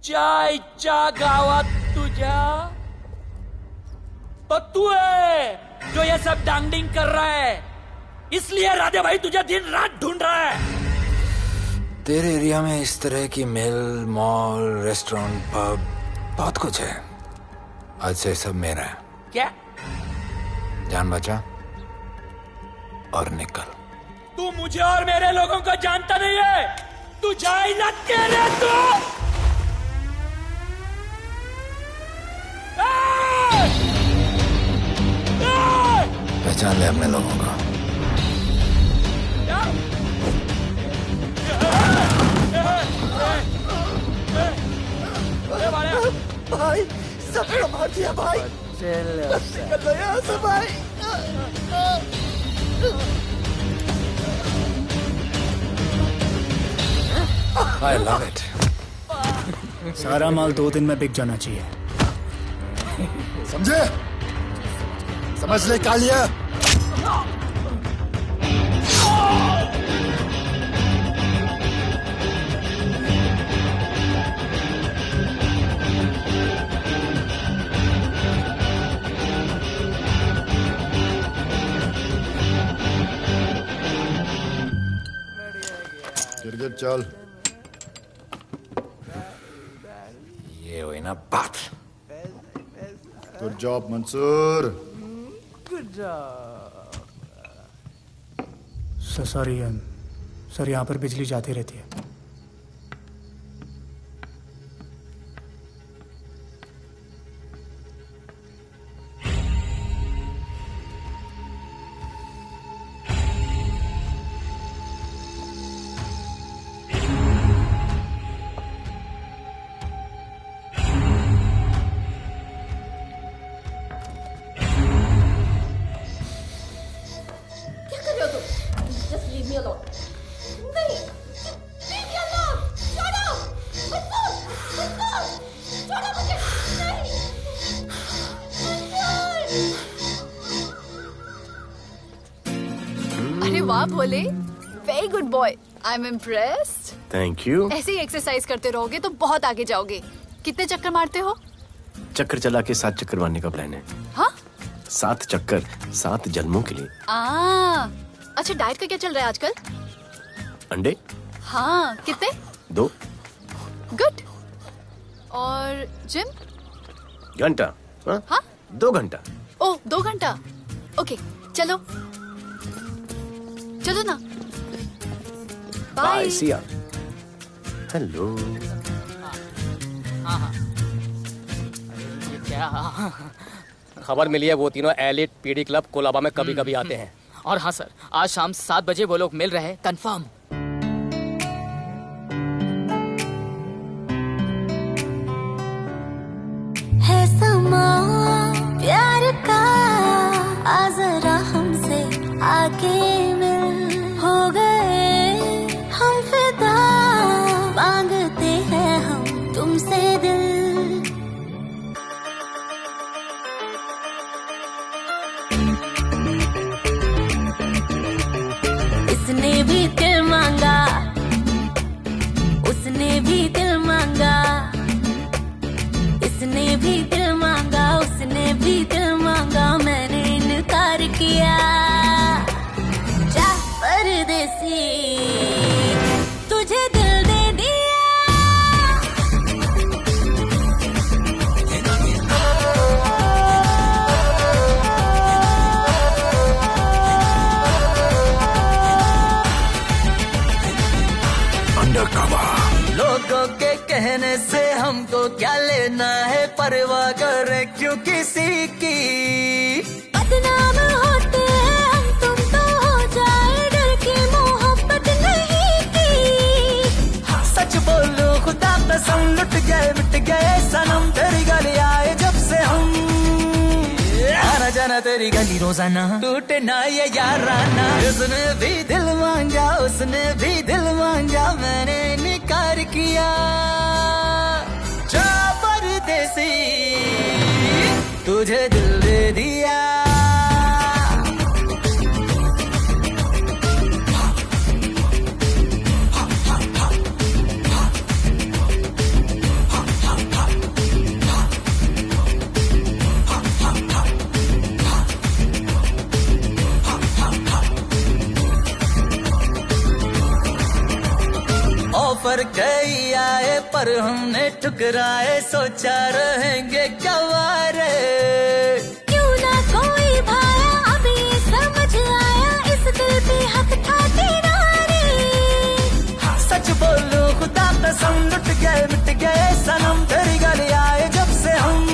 चायच्या गावात तुझ्या तो तू है जो ये सब डांगडिंग कर रहा है, इसलिए राधे भाई तुझे दिन रात ढूंढ रहा है। तेरे एरिया में इस तरह की मिल, मॉल, रेस्टोरेंट, पब बहुत कुछ है। आज से सब मेरा है। क्या? जान बचा और निकल। तू मुझे और मेरे लोगों को जानता नहीं है। तू जाए ना तेरे तो। पहचान ले अपने लोगों को। भाई सबको मार दिया भाई। निकल लो यहाँ से भाई। I love it. सारा माल 2 दिन में बिक जाना चाहिए। समझे? समझ ले कालिया। गिरगिट चल। ये हुई ना बात। Good job Mansoor. Sorry sir, यहाँ पर बिजली जाती रहती है। अरे वाह Bhole, very good boy. I am impressed. Thank you. ऐसे ही एक्सरसाइज करते रहोगे तो बहुत आगे जाओगे। कितने चक्कर मारते हो? चक्कर चला के 7 चक्कर मारने का प्लान है। हाँ? 7 चक्कर 7 जन्मों के लिए। अच्छा, डाइट का क्या चल रहा है आजकल? अंडे? हाँ, कितने? 2 गुड। और जिम? घंटा। हाँ? 2 घंटा। ओह, 2 घंटा। ओके चलो चलो ना। बाय सी या। हेलो। हाँ क्या? खबर मिली है वो तीनों एलिट पीडी क्लब कोलाबा में कभी कभी आते हैं। और हाँ सर, आज शाम 7 बजे वो लोग मिल रहे हैं, कंफर्म। है समा प्यार का, आ जरा हमसे आके मिल, हो गए हम फिदा, मांगते हैं हम तुमसे दिल। इसने भी दिल मांगा, उसने भी दिल मांगा, इसने भी दिल मांगा, उसने भी दिल मांगा, मैंने इनकार किया। जा परदेसी, तुझे दिल दे दिया। लोगों के कहने से हमको क्या लेना है, परवाह करे क्यों किसी की। बदनाम होते हैं हम, तुम तो हो जाए, डर की मोहब्बत नहीं की। सच बोलो खुदा कसम, लुट गए मिट गए सनम, तेरी गली आए जब से हम। आना जाना तेरी गली रोजाना, टूटे ना ये याराना। उसने भी दिल मांगा, उसने भी दिल मांगा, मैंने इनकार किया। जा परदेसी, तुझे दिल दे दिया। ऑफर कई आए पर हमने ठुकराए, सोचा रहेंगे क्या वारे। क्यों ना कोई भाया, अभी समझ आया, इस दिल पे हक था तेरा रे। सच बोलो खुदा कसम, लुट गए मिट गए सनम, तेरी गली आए जब से हम।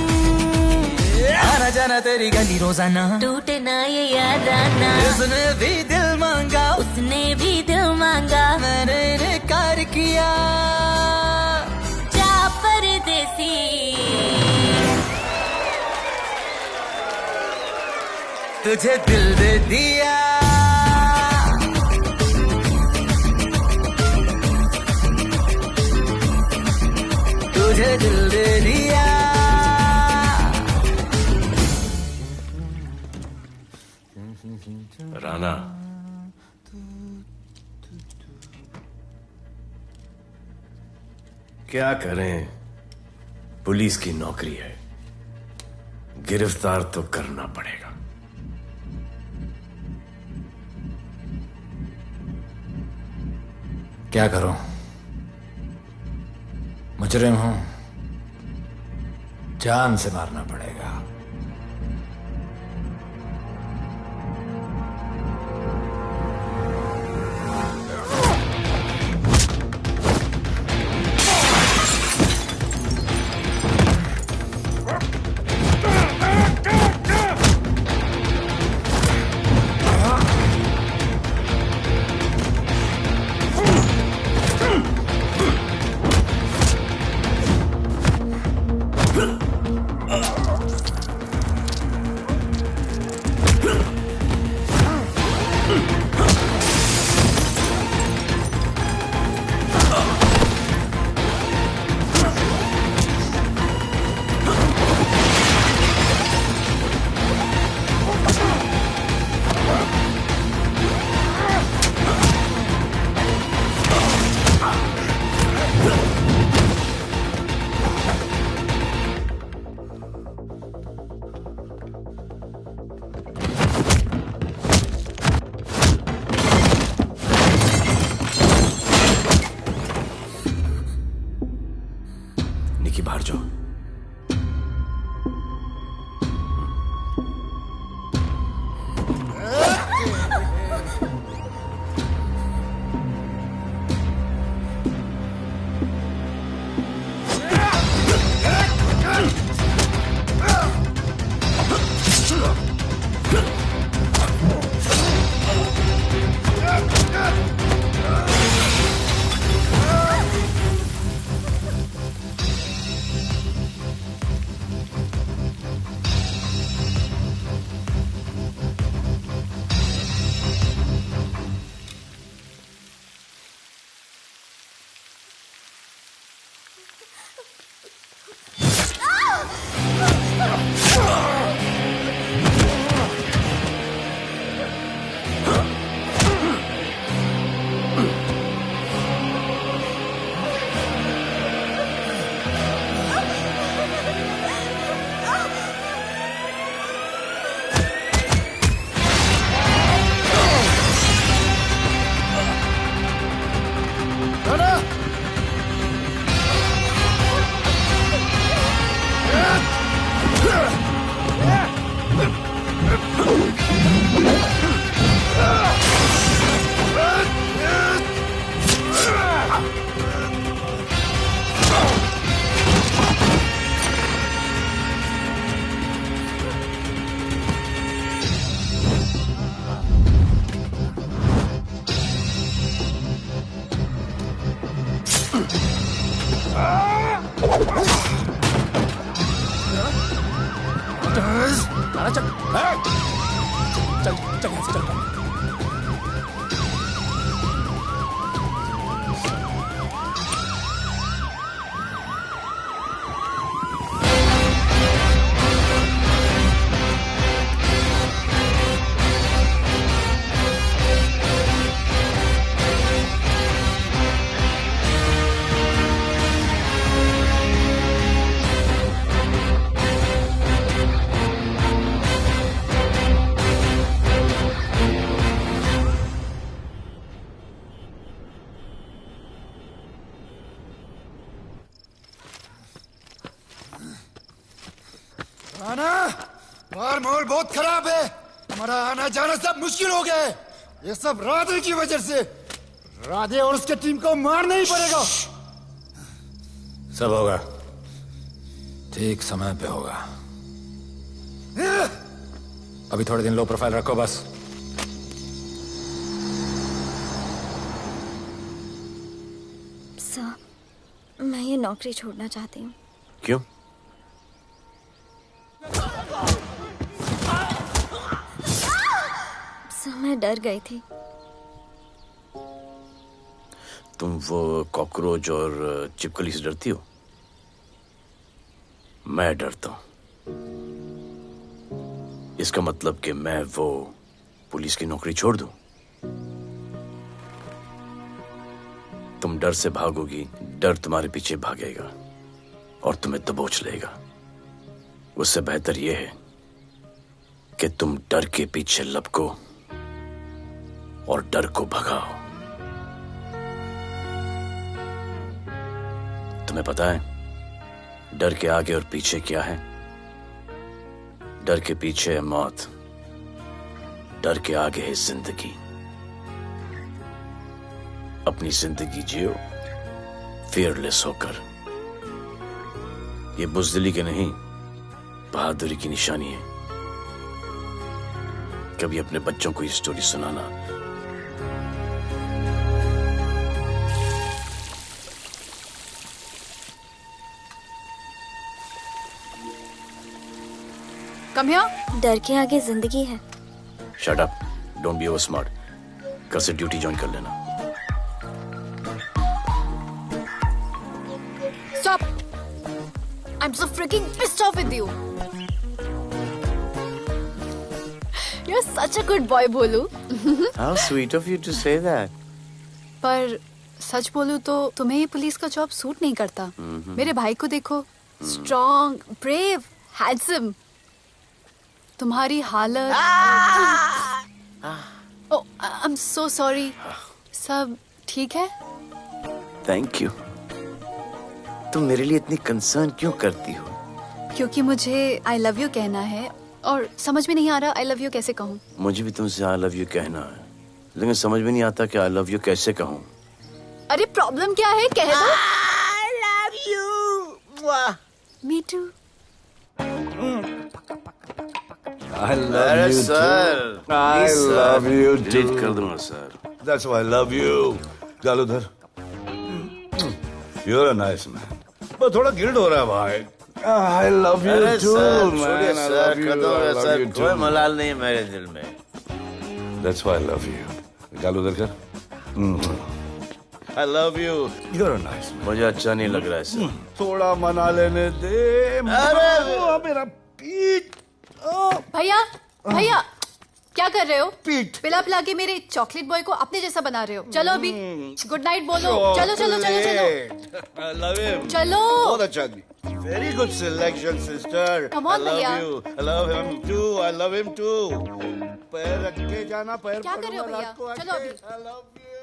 आना जाना तेरी गली रोजाना, टूटे ना ये याराना। उसने भी दिल मांगा, उसने भी दिल मांगा, मैंने इनकार किया। जा परदेसी, तुझे दिल दे दिया। तुझे दिल दे दिया। राना, क्या करें, पुलिस की नौकरी है, गिरफ्तार तो करना पड़ेगा। क्या करूं? मुजरिम हूं, जान से मारना पड़ेगा। निकी बाहर जाओ। मार माहौल बहुत खराब है। हमारा आना जाना सब मुश्किल हो गया है। ये सब राधे की वजह से। राधे और उसके टीम को मारना ही पड़ेगा। सब होगा, ठीक समय पे होगा। अभी थोड़े दिन लो प्रोफाइल रखो बस। सर, मैं ये नौकरी छोड़ना चाहती हूँ। क्यों? सर, मैं डर गई थी। तुम वो कॉकरोच और चिपकली से डरती हो? मैं डरता हूं। इसका मतलब कि मैं वो पुलिस की नौकरी छोड़ दूं? तुम डर से भागोगी, डर तुम्हारे पीछे भागेगा और तुम्हें दबोच लेगा। उससे बेहतर यह है कि तुम डर के पीछे लपको और डर को भगाओ। तुम्हें पता है डर के आगे और पीछे क्या है? डर के पीछे है मौत, डर के आगे है जिंदगी। अपनी जिंदगी जियो फियरलेस होकर। ये बुज़दिली की नहीं, बहादुरी की निशानी है। कभी अपने बच्चों को ये स्टोरी सुनाना। Come here. डर के आगे जिंदगी है। Shut up, don't be over smart. कल से ड्यूटी ज्वाइन कर लेना। Stop! I'm so freaking pissed off with you. You're such a good boy, बोलू। How sweet of you to say that. पर सच बोलूं तो तुम्हें ये पुलिस का जॉब सूट नहीं करता। मेरे भाई को देखो, स्ट्रॉन्ग, ब्रेव, हैंडसम। तुम्हारी हालत। ओह, आई एम सो सॉरी। सब ठीक है? Thank you. तुम मेरे लिए इतनी कंसर्न क्यों करती हो? क्योंकि मुझे आई लव यू कहना है और समझ में नहीं आ रहा आई लव यू कैसे कहूँ। मुझे भी तुमसे आई लव यू कहना है, लेकिन समझ में नहीं आता कि आई लव यू कैसे कहूँ। अरे प्रॉब्लम क्या है, कह दो। I love you. Me too. I love you too. I love you too. Delete कर दूंगा sir. That's why I love you. गालूधर, you're a nice man. but थोड़ा गिल्ड हो रहा है भाई। I love you too, man. I love you. I love you too. कोई मलाल नहीं है मेरे दिल में। That's why I love you. गालूधर कर। I love you. You're nice. मुझे अच्छा नहीं लग रहा है सर। थोड़ा मना लेने दे। अरे मेरा पीठ। भैया भैया क्या कर रहे हो? पीठ पिला पिला के मेरे चॉकलेट बॉय को अपने जैसा बना रहे हो। चलो अभी गुड नाइट बोलो। चलो चलो चलो चलो I love him. चलो। बहुत अच्छा आदमी। Very good selection, sister. Come on, भैया। I love you. I love him too. I love him too. पैर रख के जाना, पैर क्या कर रहे हो भैया? चलो अभी। I love you.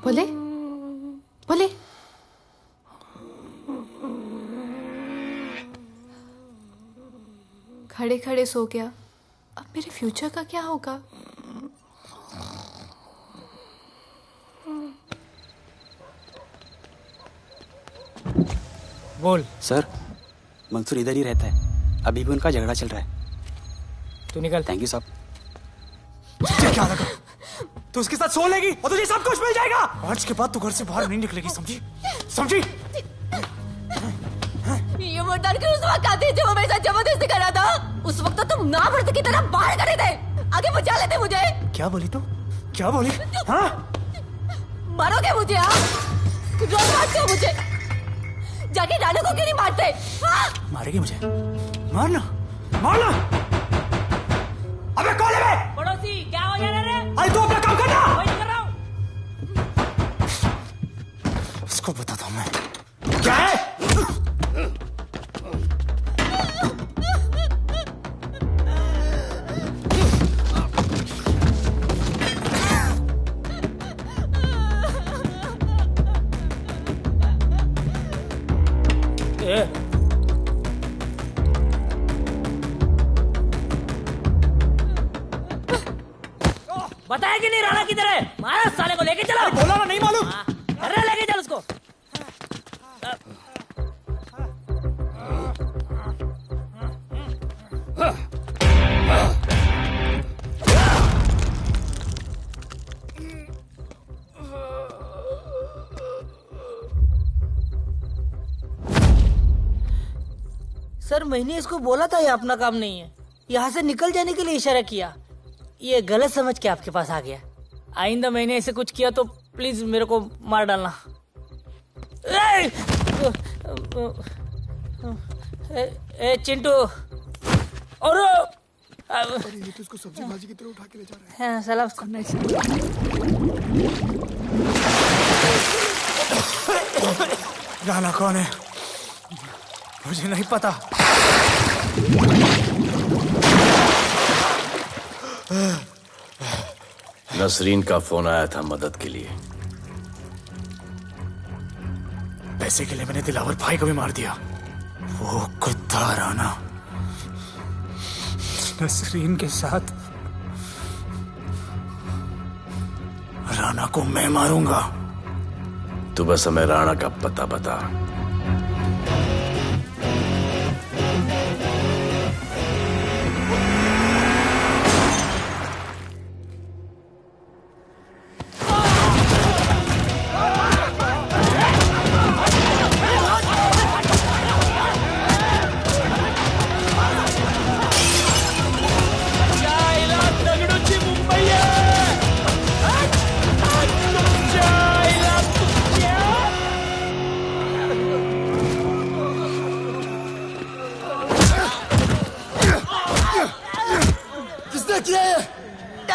बोले बोले खड़े खड़े सो गया। अब मेरे फ्यूचर का क्या होगा? बोल। सर मंसूर इधर ही रहता है, अभी भी उनका झगड़ा चल रहा है। तू निकल। थैंक यू साहब। क्या लगा? तू उसके साथ सो लेगी और तुझे सब कुछ मिल जाएगा। आज के बाद तू घर से बाहर नहीं निकलेगी, समझी? समझी? ये वो डर के उस वक्त आते जब वो मेरे साथ जबरदस्ती कर रहा था। उस वक्त तो तुम नामर्द की तरह बाहर करे थे, आगे बचा लेते मुझे। क्या बोली तू? क्या बोली? हाँ? मारोगे मुझे? रोज मारते हो मुझे, जाके नानू को क्यों नहीं मारते? हाँ? मारेगी मुझे? मारना मारना। अबे कौन है बे? पड़ोसी क्या हो जा रहा है? अरे तू अपना काम करना। वही कर रहा हूँ। इसको बताता हूँ मैं क्या है। बताया कि नहीं राणा किधर है? मारा साले को, लेके चलो। बोला ना नहीं मालूम। अरे लेके चल उसको। सर मैंने इसको बोला था ये अपना काम नहीं है, यहाँ से निकल जाने के लिए इशारा किया, ये गलत समझ के आपके पास आ गया। आइंदा मैंने ऐसे कुछ किया तो प्लीज मेरे को मार डालना। ए चिंटू और ये तो इसको सब्जी भाजी की तरह उठा के ले जा रहा है। हाँ, साला राणा कौन है मुझे नहीं पता। नसरीन का फोन आया था मदद के लिए। पैसे के लिए मैंने दिलावर भाई को भी मार दिया। वो कुत्ता राणा नसरीन के साथ, राणा को मैं मारूंगा। तू बस हमें राणा का पता बता।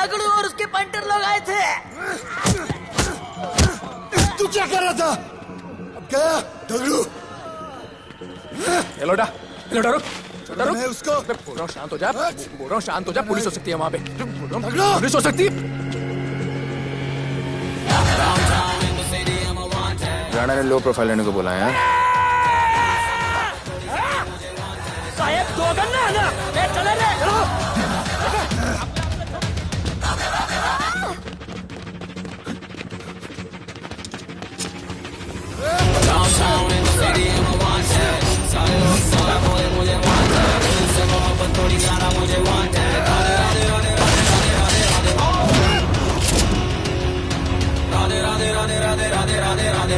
दगड़ू और उसके पंटर लोग आए थे। तू क्या कर रहा था? अब क्या दगड़ू? ये लोटा रुक। मैं उसको बोल रहा हूँ शांत हो जा, बोल रहा हूँ शांत हो जा। पुलिस हो सकती है वहाँ पे, पुलिस हो सकती है। राणा ने लो प्रोफाइल लेने को बोला है। साहेब दो गन्ना है ना, चले रे। थोड़ी ज्यादा मुझे वांट है राधे राधे राधे राधे राधे राधे राधे राधे राधे राधे राधे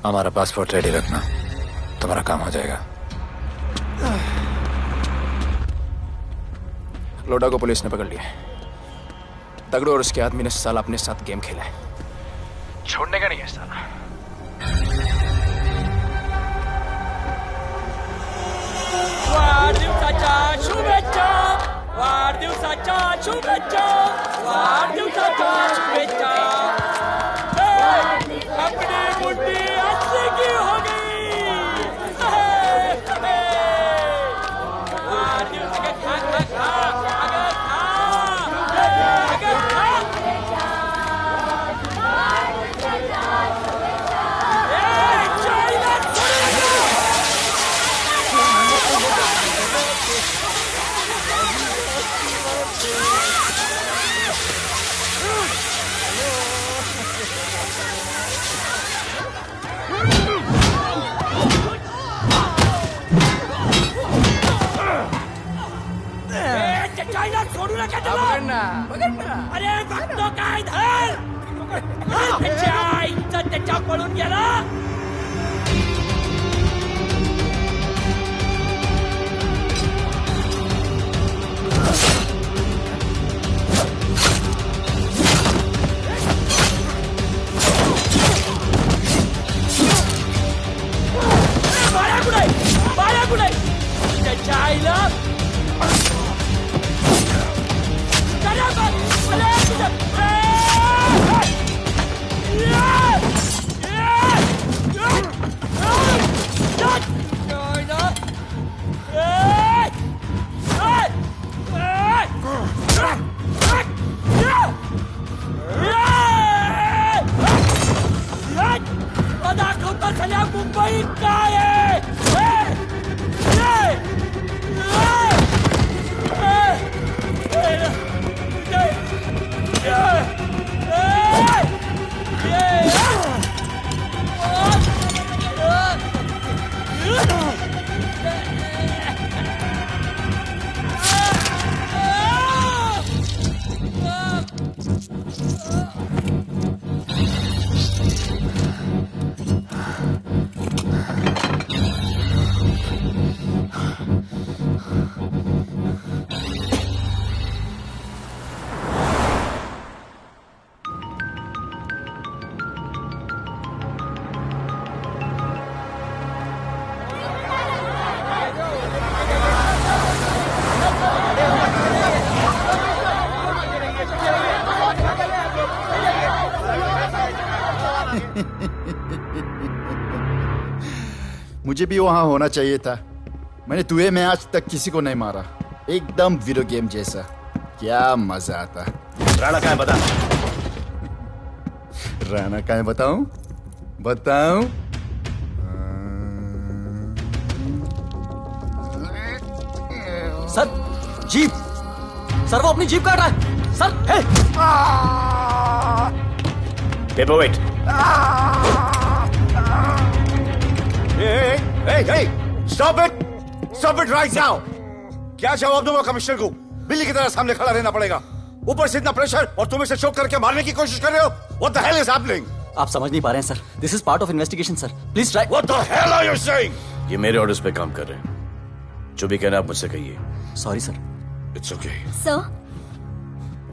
हमारा पासपोर्ट रेडी रखना, तुम्हारा काम हो जाएगा। लोडा को पुलिस ने पकड़ लिया। तगड़ो और उसके आदमी ने साला अपने साथ गेम खेला है, छोड़ने का नहीं है साला। वाढदिवसाच्या शुभेच्छा, वाढदिवसाच्या शुभेच्छा, वाढदिवसाच्या शुभेच्छा। अपनी मुट्ठी अच्छी की हो गई। वाढदिवस के खा खा खा अगर खा अगर खा चाइना छोड़ू नका त्याला अरे बघतो काय धर त्याच्या आईचा त्याच्या पळून गेला बाळा कुठे त्याच्या आईला दाखवता झाल्या मुंबईत काय मुझे भी वहां होना चाहिए था। मैंने तुए में आज तक किसी को नहीं मारा, एकदम वीडियो गेम जैसा। क्या मजा आता। राणा कहाँ है बता। राणा कहाँ है बताऊं? बताऊं? सर जीप, सर वो अपनी जीप काट रहा है sir. Hey paperweight. Hey, stop it! Stop it right now! क्या जवाब दूंगा कमिश्नर को? बिल्ली की तरह सामने खड़ा रहना पड़ेगा। ऊपर से इतना प्रेशर और तुम इसे चोक करके मारने की कोशिश कर रहे हो। What the hell is happening? आप समझ नहीं पा रहे हैं sir. This is part of investigation, sir. Please try. What the hell are you saying? ये मेरे ऑर्डर्स पे काम कर रहे हैं। जो भी कहना आप मुझसे कहिए। Sorry, sir. It's okay. Sir,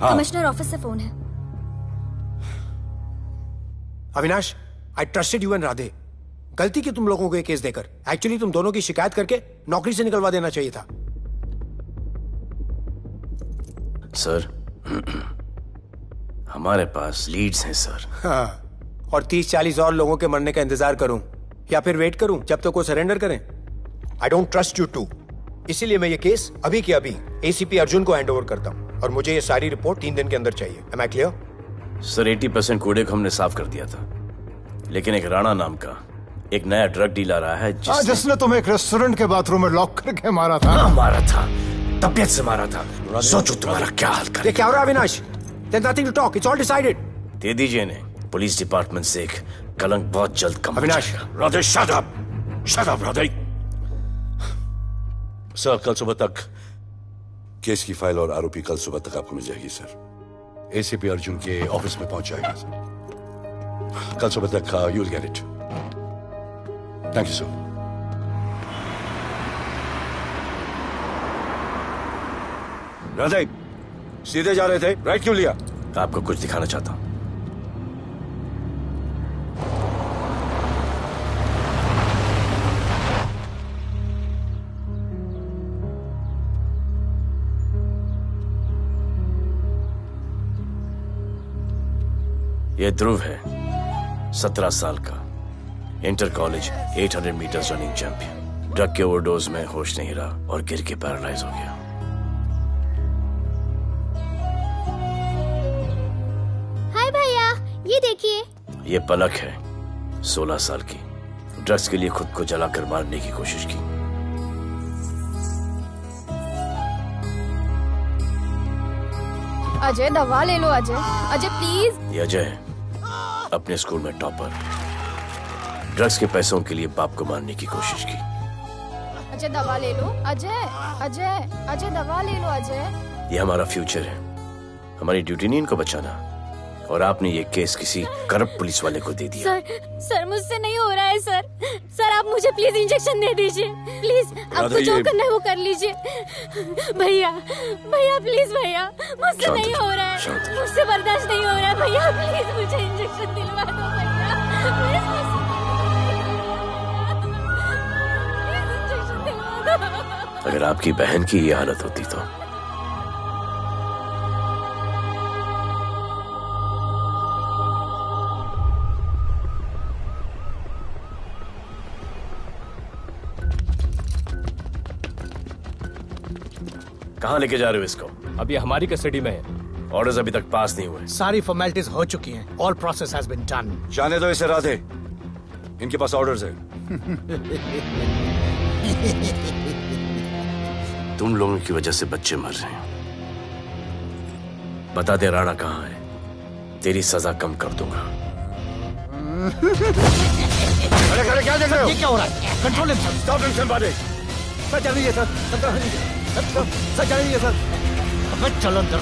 commissioner office से फोन है। Avinash, I trusted you and Radhe. गलती की तुम लोगों को ये केस देकर। एक्चुअली तुम दोनों की शिकायत करके नौकरी से निकलवा देना चाहिए था। सर, हमारे पास लीड्स हैं सर। हाँ, और 30-40 और लोगों के मरने का इंतजार करूं या फिर वेट करूं जब तक वो सरेंडर करें? I don't trust you too, इसीलिए मैं ये केस अभी के अभी एसीपी अर्जुन को हैंड ओवर करता हूं और मुझे ये सारी रिपोर्ट 3 दिन के अंदर चाहिए। M I clear? सर 80% कूड़े को हमने साफ कर दिया था, लेकिन एक राणा नाम का एक नया ड्रग डीलर आया है जिसने तुम्हें एक रेस्टोरेंट के बाथरूम में लॉक करके मारा था। हाँ, मारा था, तबीयत से मारा था। सोचो तुम्हारा क्या हाल करे। क्या हो रहा है Avinash? There's nothing to talk. It's all decided. दे दीजिए इन्हें। पुलिस डिपार्टमेंट से एक कलंक बहुत जल्द कम। Avinash, Radhe shut up. Shut up, Radhe. Sir कल सुबह तक केस की फाइल और आरोपी कल सुबह तक आपको मिल जाएगी सर। एसीपी अर्जुन के ऑफिस में पहुंच जाएगा सर। कल सुबह तक you will get it. Thank you sir. Radhe सीधे जा रहे थे, राइट क्यों लिया? आपको कुछ दिखाना चाहता हूं। यह ध्रुव है, 17 साल का, inter college 800 metres running champion. Drug के ओवरडोज में होश नहीं रहा और गिर के पैरालाइज हो गया। हाय भैया, ये देखिए। ये पलक है, 16 साल की, ड्रग्स के लिए खुद को जलाकर मारने की कोशिश की। अजय दवा ले लो। अजय, अजय प्लीज। ये अजय है, अपने स्कूल में टॉपर। ड्रग्स के पैसों के लिए बाप को मारने की कोशिश की। अजय दवा ले लो। अजय, अजय, अजय दवा ले लो। अजय, ये हमारा फ्यूचर है, हमारी ड्यूटी नहीं इनको बचाना। और आपने ये केस किसी करप्ट पुलिस वाले को दे दिया। सर मुझसे नहीं हो रहा है सर। सर आप मुझे प्लीज इंजेक्शन दे दीजिए प्लीज। आपको जो करना है वो कर लीजिए। भैया भैया प्लीज भैया, मुझसे नहीं हो रहा है, मुझसे बर्दाश्त नहीं हो रहा है भैया, प्लीज मुझे इंजेक्शन दिलवा दो भैया, इंजेक्शन दिलवा दो। अगर आपकी बहन की ये हालत होती तो कहाँ लेके जा रहे हो इसको? अभी हमारी कस्टडी में है। ऑर्डर्स अभी तक पास नहीं हुए। सारी फॉर्मेलिटीज हो चुकी हैं। All process has been done. जाने दो इसे राधे, इनके पास ऑर्डर्स है। तुम लोगों की वजह से बच्चे मर रहे हैं। बता दे राणा कहाँ है, तेरी सजा कम कर दूंगा। अरे क्या देख रहे हो? ये क्या हो रहा है? Control himself. Stop him somebody. Sir चल रही है सर। सर चल रही है सर। अब चलो अंदर।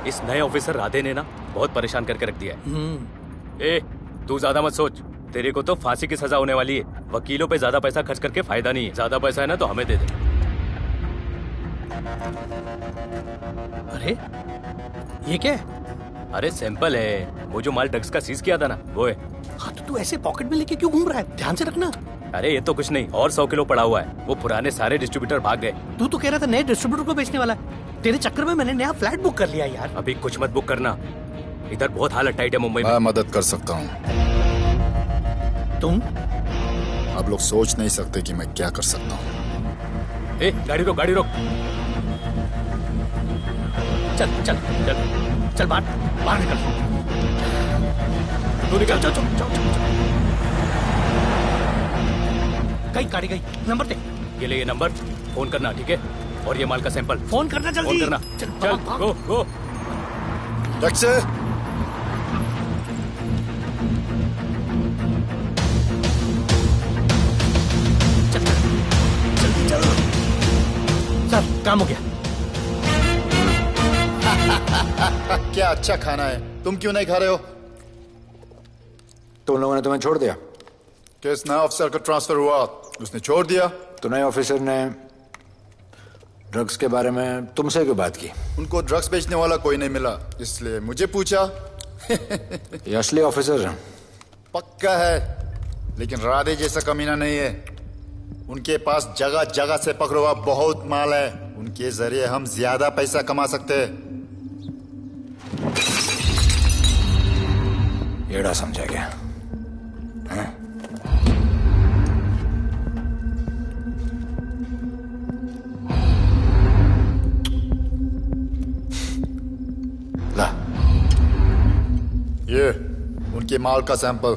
इस नए ऑफिसर राधे ने ना बहुत परेशान करके रख दिया है। ए, तू ज्यादा मत सोच, तेरे को तो फांसी की सजा होने वाली है। वकीलों पे ज्यादा पैसा खर्च करके फायदा नहीं है। ज्यादा पैसा है ना तो हमें दे दे। अरे ये क्या है? अरे सैंपल है, वो जो माल ड्रग्स का सीज किया था ना वो है। हाँ तो तू ऐसे पॉकेट में लेके क्यों घूम रहा है? ध्यान से रखना। अरे ये तो कुछ नहीं, और 100 किलो पड़ा हुआ है। वो पुराने सारे डिस्ट्रीब्यूटर भाग गए। तू तो कह रहा था नए डिस्ट्रीब्यूटर को बेचने वाला है। तेरे चक्कर में मैंने नया फ्लैट बुक कर लिया यार। अभी कुछ मत बुक करना, इधर बहुत हालत टाइट है मुंबई में। मैं मदद कर सकता हूँ। तुम? आप लोग सोच नहीं सकते कि मैं क्या कर सकता हूँ। ए, गाड़ी रोक, गाड़ी रोक। चल चल चल चल बाहर निकल। तू निकल। चल चल चल। गई गाड़ी गई। नंबर दे। ये ले, ये नंबर, फोन करना ठीक है। और ये माल का सैंपल फोन करना जल्दी। फोन करना। चल गो गो। टैक्सी। सर काम हो गया। क्या अच्छा खाना है, तुम क्यों नहीं खा रहे हो? तो उन लोगों ने तुम्हें छोड़ दिया? केस नए ऑफिसर का ट्रांसफर हुआ, उसने छोड़ दिया। तो नए ऑफिसर ने ड्रग्स के बारे में तुमसे क्यों बात की? उनको ड्रग्स बेचने वाला कोई नहीं मिला, इसलिए मुझे पूछा। ये असली ऑफिसर है? पक्का है, लेकिन राधे जैसा कमीना नहीं है। उनके पास जगह जगह से पकड़ा हुआ बहुत माल है, उनके जरिए हम ज्यादा पैसा कमा सकते हैं। गेड़ा समझा क्या? हाँ? ला ये उनके माल का सैंपल।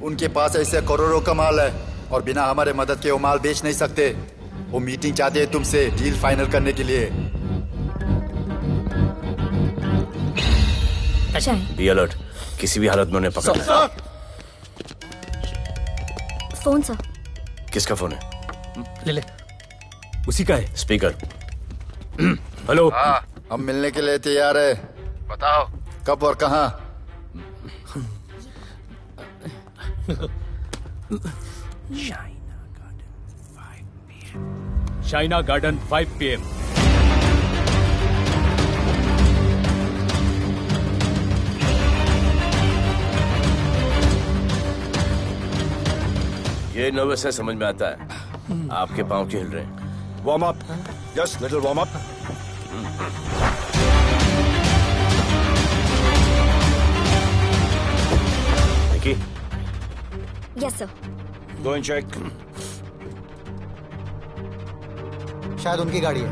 उनके पास ऐसे करोड़ों का माल है और बिना हमारे मदद के वो माल बेच नहीं सकते। वो मीटिंग चाहते हैं तुमसे डील फाइनल करने के लिए। बी अलर्ट, किसी भी हालत में उन्हें पकड़ना। Phone sir. किसका फोन है? ले ले, उसी का है। स्पीकर। हेलो। हाँ, हम मिलने के लिए तैयार है। बताओ कब और कहाँ? China garden 5 PM। ये नर्वस है, समझ में आता है। आपके पांव क्यों हिल रहे हैं? Warm up, just little warm up. Nikki, yes sir. Go and check. शायद उनकी गाड़ी है।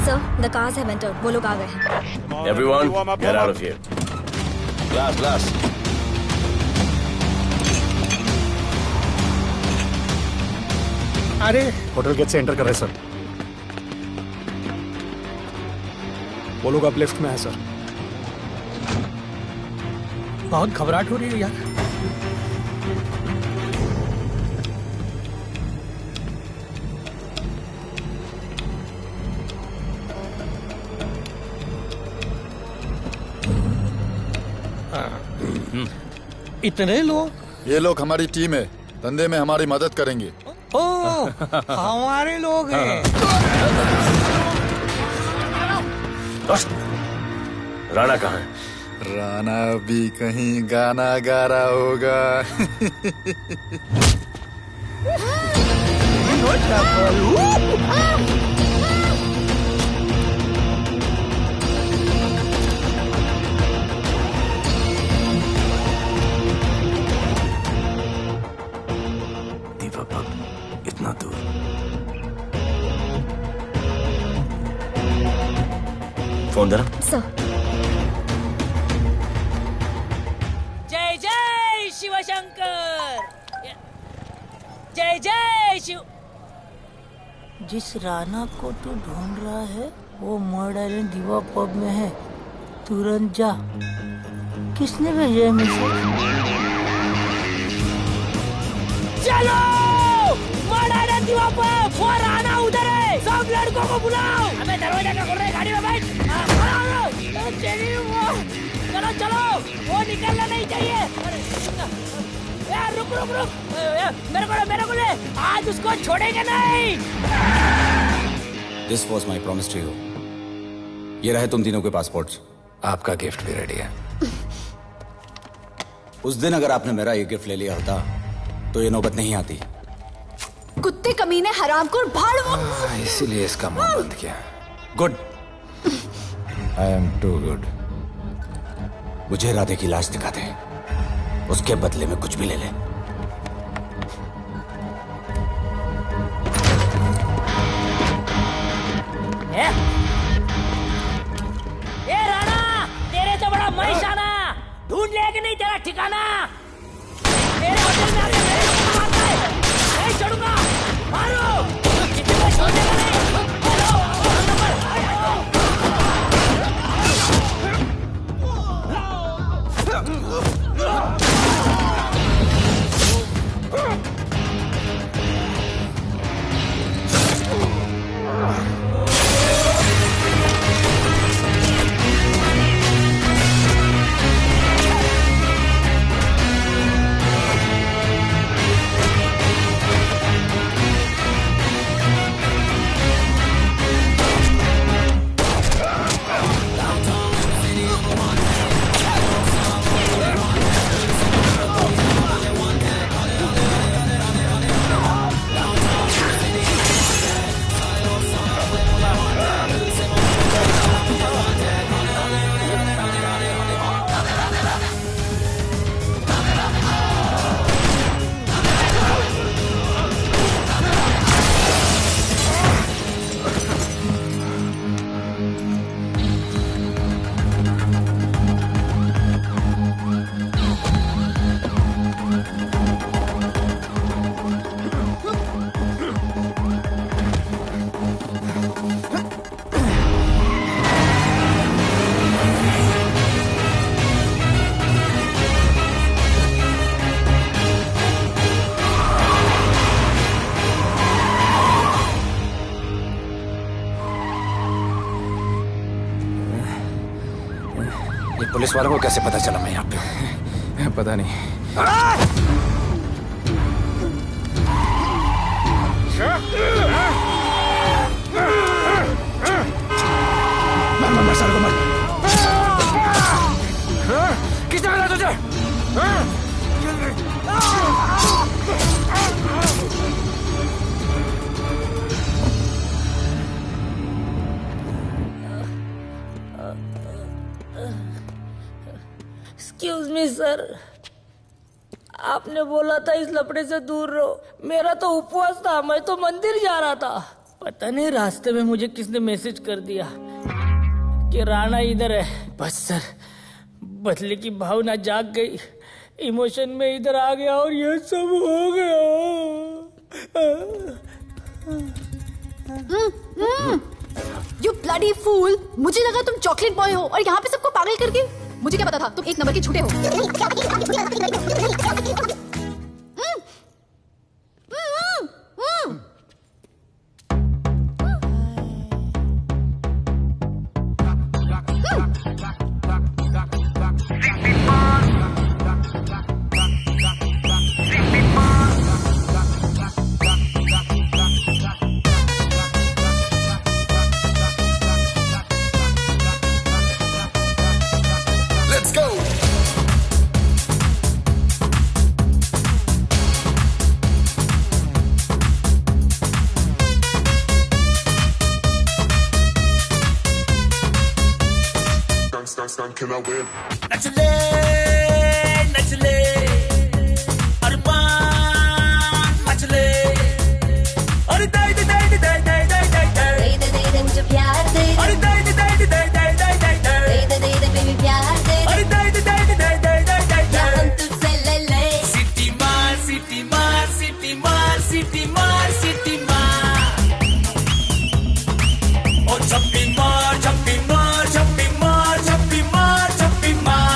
Sir, the cars have entered. वो लोग आ गए हैं। Everyone get out of here. Glass glass. अरे होटल गेट से एंटर कर रहे सर। वो लोग अब लेफ्ट में है सर। बहुत घबराहट हो रही है यार। इतने लोग? ये लोग हमारी टीम है, धंधे में हमारी मदद करेंगे। ओ, हमारे लोग हैं। राणा कहाँ है? राणा भी कहीं गाना गा रहा होगा। इतना दूर। फोन देना। सर। जय जय शिवशंकर। जय जय शिव। जिस राणा को तू ढूंढ रहा है वो मर्ड आइलैंड दीवा पब में है। तुरंत जा। किसने भेजा है मुझे? चलो दीवा पब। वो राणा उधर है। सब लड़कों को बुलाओ। अबे दरवाजा क्या खोल रहे? गाड़ी में बैठ। चलो चलो, वो निकलना नहीं चाहिए। यार रुक रुक रुक, मेरे को ले। आज उसको छोड़ेंगे नहीं। This was my promise to you. ये रहे तुम तीनों के पासपोर्ट्स। आपका गिफ्ट भी रेडी है। उस दिन अगर आपने मेरा ये गिफ्ट ले लिया होता तो ये नौबत नहीं आती। कुत्ते कमीने हरामखोर भाड़। इसीलिए इसका मुंह बंद किया। Good. I am too good. मुझे राधे की लाश दिखा दे, उसके बदले में कुछ भी ले ले। ए राणा, तेरे से बड़ा मैं शाना। ढूंढ लिया कि नहीं तेरा ठिकाना? मेरे होटल में आके मेरे को मारता है। नहीं छोड़ूंगा। मारो। किसी को छोड़ेगा नहीं। ये पुलिस वालों को कैसे पता चला मैं यहाँ पे हूँ? पता नहीं। मर साले को मर। किसने मिला तुझे? एक्सक्यूज मी सर, आपने बोला था इस लफड़े से दूर रहो। मेरा तो उपवास था, मैं तो मंदिर जा रहा था। पता नहीं रास्ते में मुझे किसने मैसेज कर दिया कि राणा इधर है। बस सर बदले की भावना जाग गई, इमोशन में इधर आ गया और ये सब हो गया। You bloody fool! मुझे लगा तुम चॉकलेट बॉय हो और यहाँ पे सबको पागल करके। मुझे क्या पता था तुम एक नंबर के झूठे हो। Let's go! Can I win? नचले नचले अरमान मचले अरे दाई दे दाई दे दाई दाई दाई दाई दे दे मुझे प्यार दे अरे दाई दे दाई दे दाई दाई दाई दाई दे बेबी प्यार दे अरे दाई दे दाई दे दाई दाई दाई दाई या हम तुझसे ले ले सिटी मार सिटी मार सिटी मार सिटी मार सिटी मार ओ छप्पी मार छप्पी मार छप्पी मार छप्पी मार छप्पी मार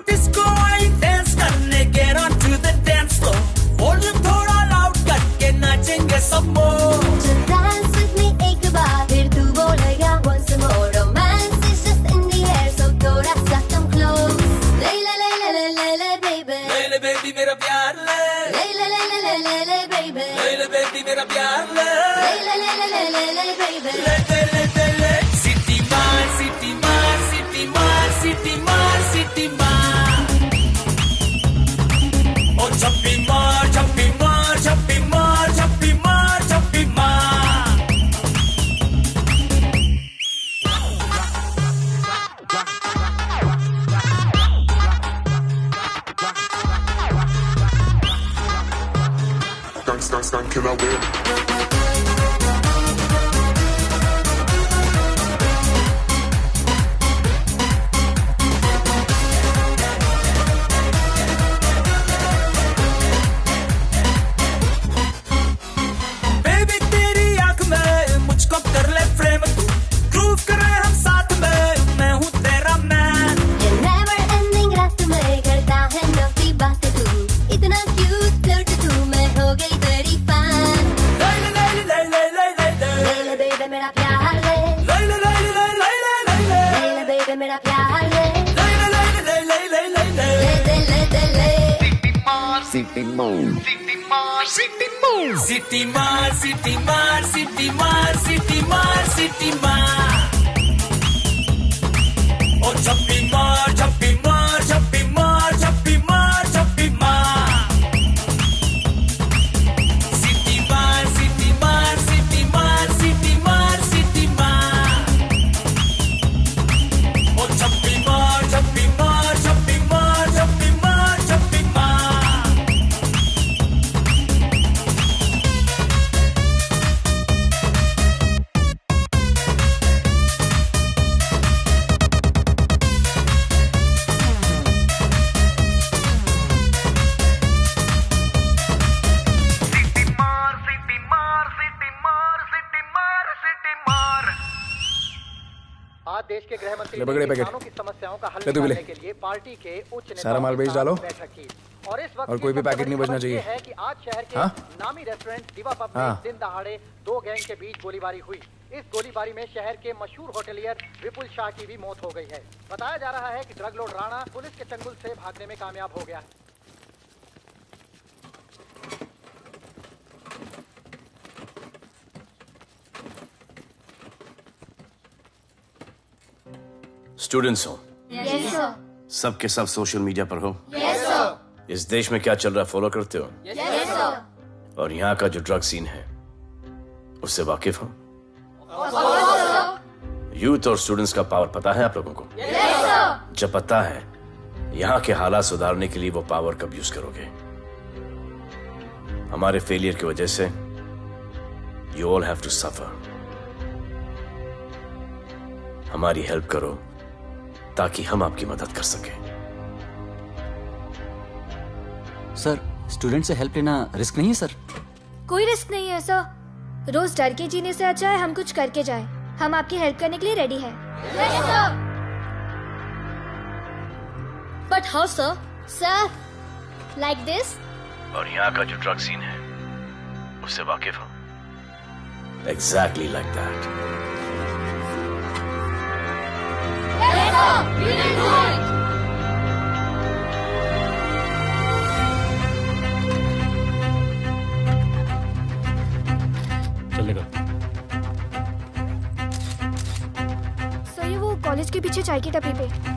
डिस्को आई डांस करने get on to the dance floor volume थोड़ा लाउड करके नाचेंगे सब मोर Dance with me एक बार फिर तू बोलेगा once more romance is just in the air so थोड़ा सा come close ले ले ले ले ले ले ले baby ले ले बेबी मेरा प्यार ले ले ले ले ले ले ले ले baby ले ले बेबी मेरा प्यार ले ले ले ले ले ले ले baby ले ले ले सिटी मार सिटी मार सिटी मार सिटी मार सिटी मार ओ छप्पी मार छप्पी मार छप्पी मार छप्पी मार छप्पी मार Can I win? बेबी तेरी आंख में मुझको कर ले फ्रेम तू ग्रूव करे हम साथ में मैं हूँ तेरा मैन ये never ending रात में करता है नफी बात तू इतना cute flirt तू मैं हो गई तेरी fan ले ले ले ले ले ले ले ले baby मेरा प्यार ले ले ले ले ले ले ले ले ले baby मेरा प्यार ले ले ले ले ले ले ले ले ले सिटी मार सिटी मार सिटी मार सिटी मार सिटी मार सिटी मार सिटी मार ओ छप्पी मार छप्पी मार छप्पी मार छप्पी मार छप्पी मार सिटी मार सिटी मार सिटी मार सिटी मार सिटी मार ओ छप्पी मार छप्पी मार छप्पी मार छप्पी मार छप्पी मार देश के गृह मंत्री ले पकड़े पैकेट। किसानों की समस्याओं का हल ले तू भी ले। निकालने के लिए पार्टी के उच्च नेताओं सारा माल के बेच साथ डालो। बैठक की। और इस वक्त और कोई भी पैकेट नहीं बचना चाहिए। है कि आज शहर के हाँ? नामी रेस्टोरेंट दिवा पब में हाँ। दिन दहाड़े दो गैंग के बीच गोलीबारी हुई। इस गोलीबारी में शहर के मशहूर होटलियर विपुल शाह की भी मौत हो गई है। बताया जा रहा है कि ड्रग लॉर्ड राणा पुलिस के चंगुल से भागने में कामयाब हो गया है। स्टूडेंट्स हो, यस सर। सब के सब सोशल मीडिया पर हो। Yes sir. इस देश में क्या चल रहा है फॉलो करते हो? Yes sir. और यहाँ का जो ड्रग सीन है उससे वाकिफ हो? यूथ और स्टूडेंट्स का पावर पता है आप लोगों को? Yes sir. जब पता है, यहाँ के हालात सुधारने के लिए वो पावर कब यूज करोगे? हमारे फेलियर की वजह से you all have to suffer. हमारी हेल्प करो ताकि हम आपकी मदद कर सकें। सर, स्टूडेंट से हेल्प लेना रिस्क नहीं है सर? कोई रिस्क नहीं है सर। रोज डर के जीने से अच्छा है हम कुछ करके जाए। हम आपकी हेल्प करने के लिए रेडी हैं। But how sir? Sir, like this? और यहाँ का जो ड्रग सीन है उससे वाकिफ हो? Exactly like that. चलेगा। सर ये वो कॉलेज के पीछे चाय की टपरी पे।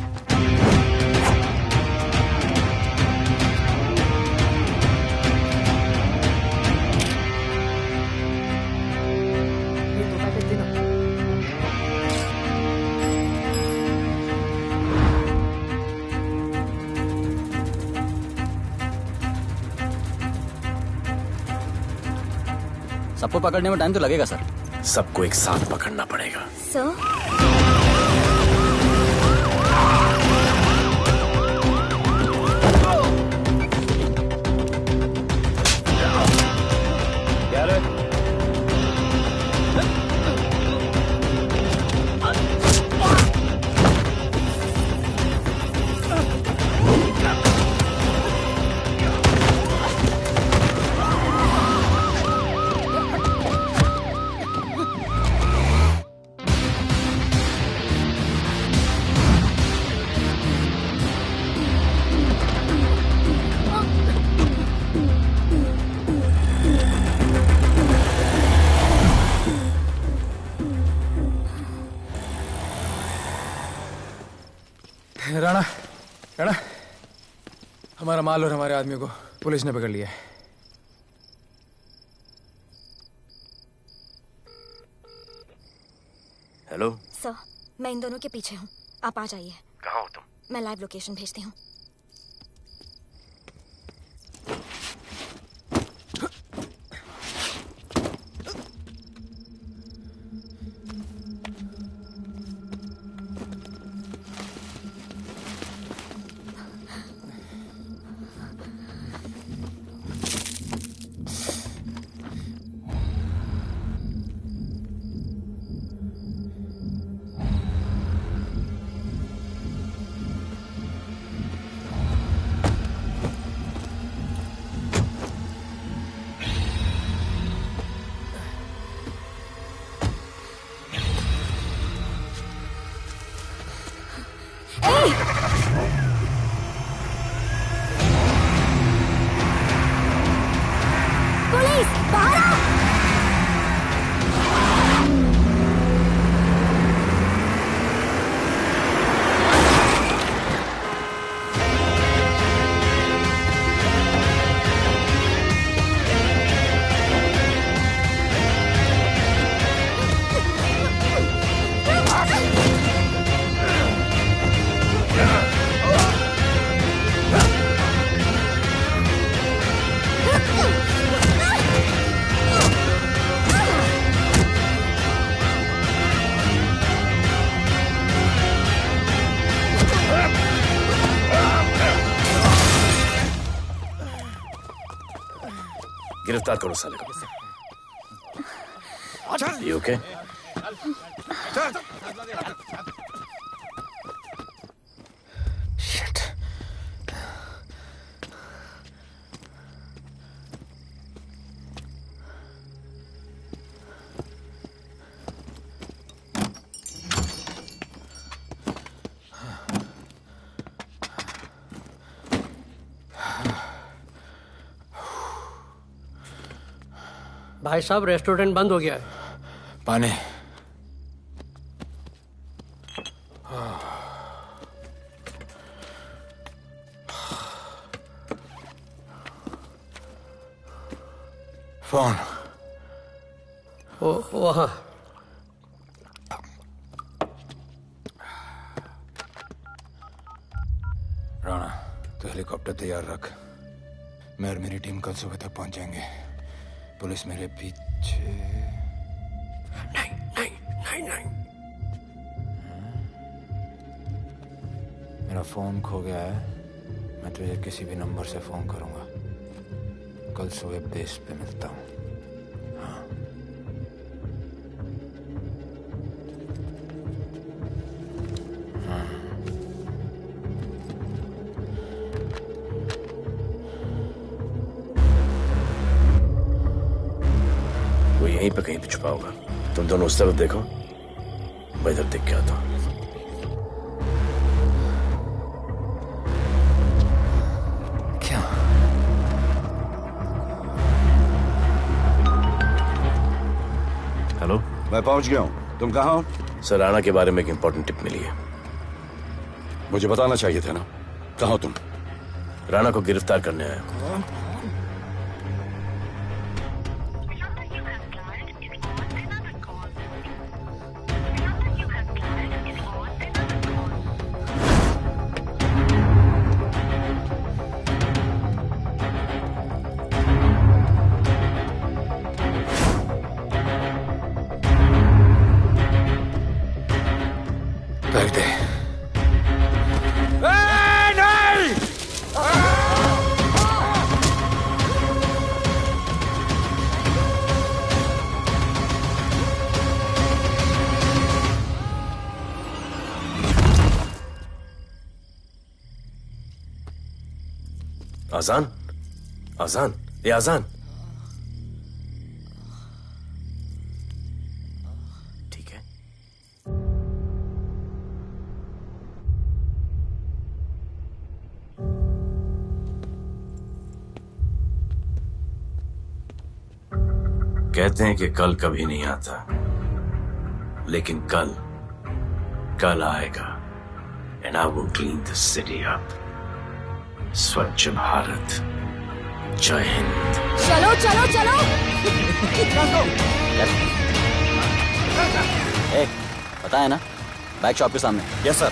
सबको पकड़ने में टाइम तो लगेगा सर। सबको एक साथ पकड़ना पड़ेगा। सर राणा, राणा, हमारा माल और हमारे आदमियों को पुलिस ने पकड़ लिया है। हेलो सर, मैं इन दोनों के पीछे हूँ। आप आ जाइए। कहाँ हो तुम? मैं लाइव लोकेशन भेजती हूँ। पुलिस बाहर आओ! गिरफ्तार करो साले को। You okay? भाई साहब रेस्टोरेंट बंद हो गया है। पानी। फोन। वहाँ। राणा, तो हेलीकॉप्टर तैयार रख। मैं और मेरी टीम कल सुबह तक पहुंच जाएंगे। पुलिस मेरे पीछे। नहीं। मेरा फोन खो गया है। मैं तुझे किसी भी नंबर से फोन करूंगा। कल सुबह बेस पे मिलता हूँ। यहीं पे कहीं पे छुपा होगा। तुम दोनों उस तरफ देखो, मैं इधर देख के आता हूं। क्या? हेलो, मैं पहुंच गया हूं। तुम कहाँ हो? सर, राणा के बारे में एक इंपॉर्टेंट टिप मिली है। मुझे बताना चाहिए था ना। कहाँ हो तुम? राणा को गिरफ्तार करने आया हूं। कर दे। नहीं! आजान, आजान, ये आजान। ठीक है। कहते हैं कि कल कभी नहीं आता, लेकिन कल आएगा। And I will clean the city up. स्वच्छ भारत। जय हिंद। चलो चलो चलो। पता है ना, बैक शॉप के सामने। Yes sir.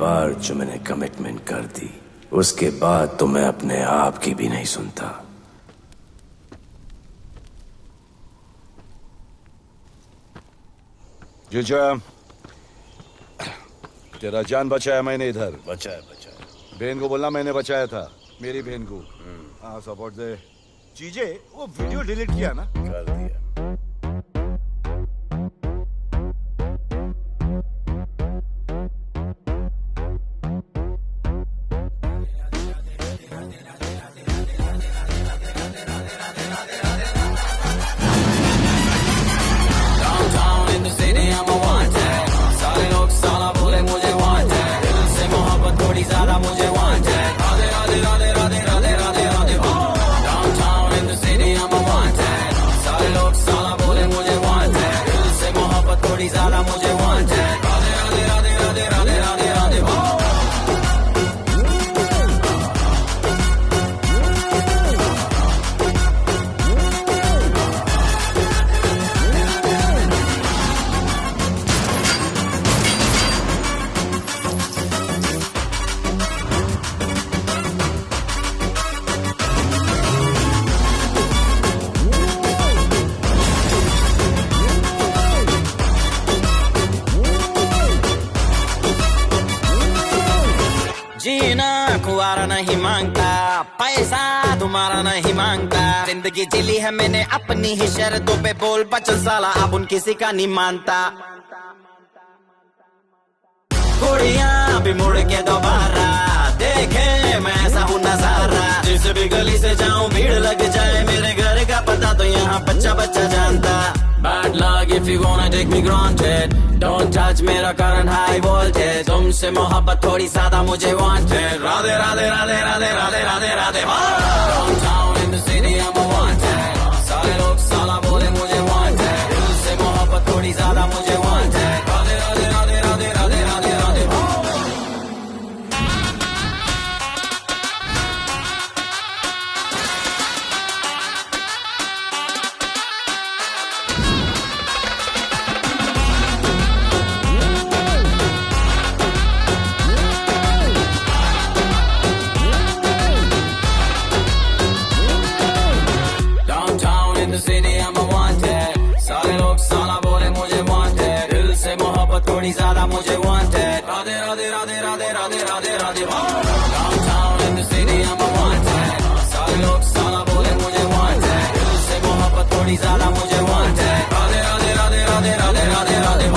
बार जो मैंने कमिटमेंट कर दी, उसके बाद तो मैं अपने आप की भी नहीं सुनता। जीजा, तेरा जान बचाया मैंने इधर। बचाया। बहन को बोलना मैंने बचाया था, मेरी बहन को। हाँ, सपोर्ट दे। जीजे, वो वीडियो डिलीट किया ना? कर दिया। नहीं मांगता, पैसा तुम्हारा नहीं मांगता, जिंदगी जिली है मैंने अपनी ही शर्तों पे, बोल बचन साला अब उन किसी का नहीं मानता। कुड़ियां भी मुड़ के दोबारा देखे मैं ऐसा हूँ नजारा, जिस भी गली से जाऊं भीड़ लग जाए, मेरे घर का पता तो यहाँ बच्चा बच्चा जानता। Bad luck if you wanna take me granted, don't touch मेरा current high voltage, तुमसे मोहब्बत थोड़ी ज्यादा मुझे wanted, Radhe Radhe Radhe Radhe Radhe Radhe Radhe. Downtown in the city I'm a wanted, सारे लोग साला बोले मुझे wanted, दिल से मोहब्बत थोड़ी ज्यादा मुझे wanted, राधे राधे राधे राधे राधे राधे राधे। थोड़ी ज्यादा मुझे wanted, Radhe Radhe Radhe Radhe Radhe Radhe Radhe. Downtown in the city I'm a wanted, सारे लोग साला बोले मुझे wanted, दिल से मोहब्बत थोड़ी ज्यादा मुझे wanted, राधे राधे राधे राधे राधे राधे राधे।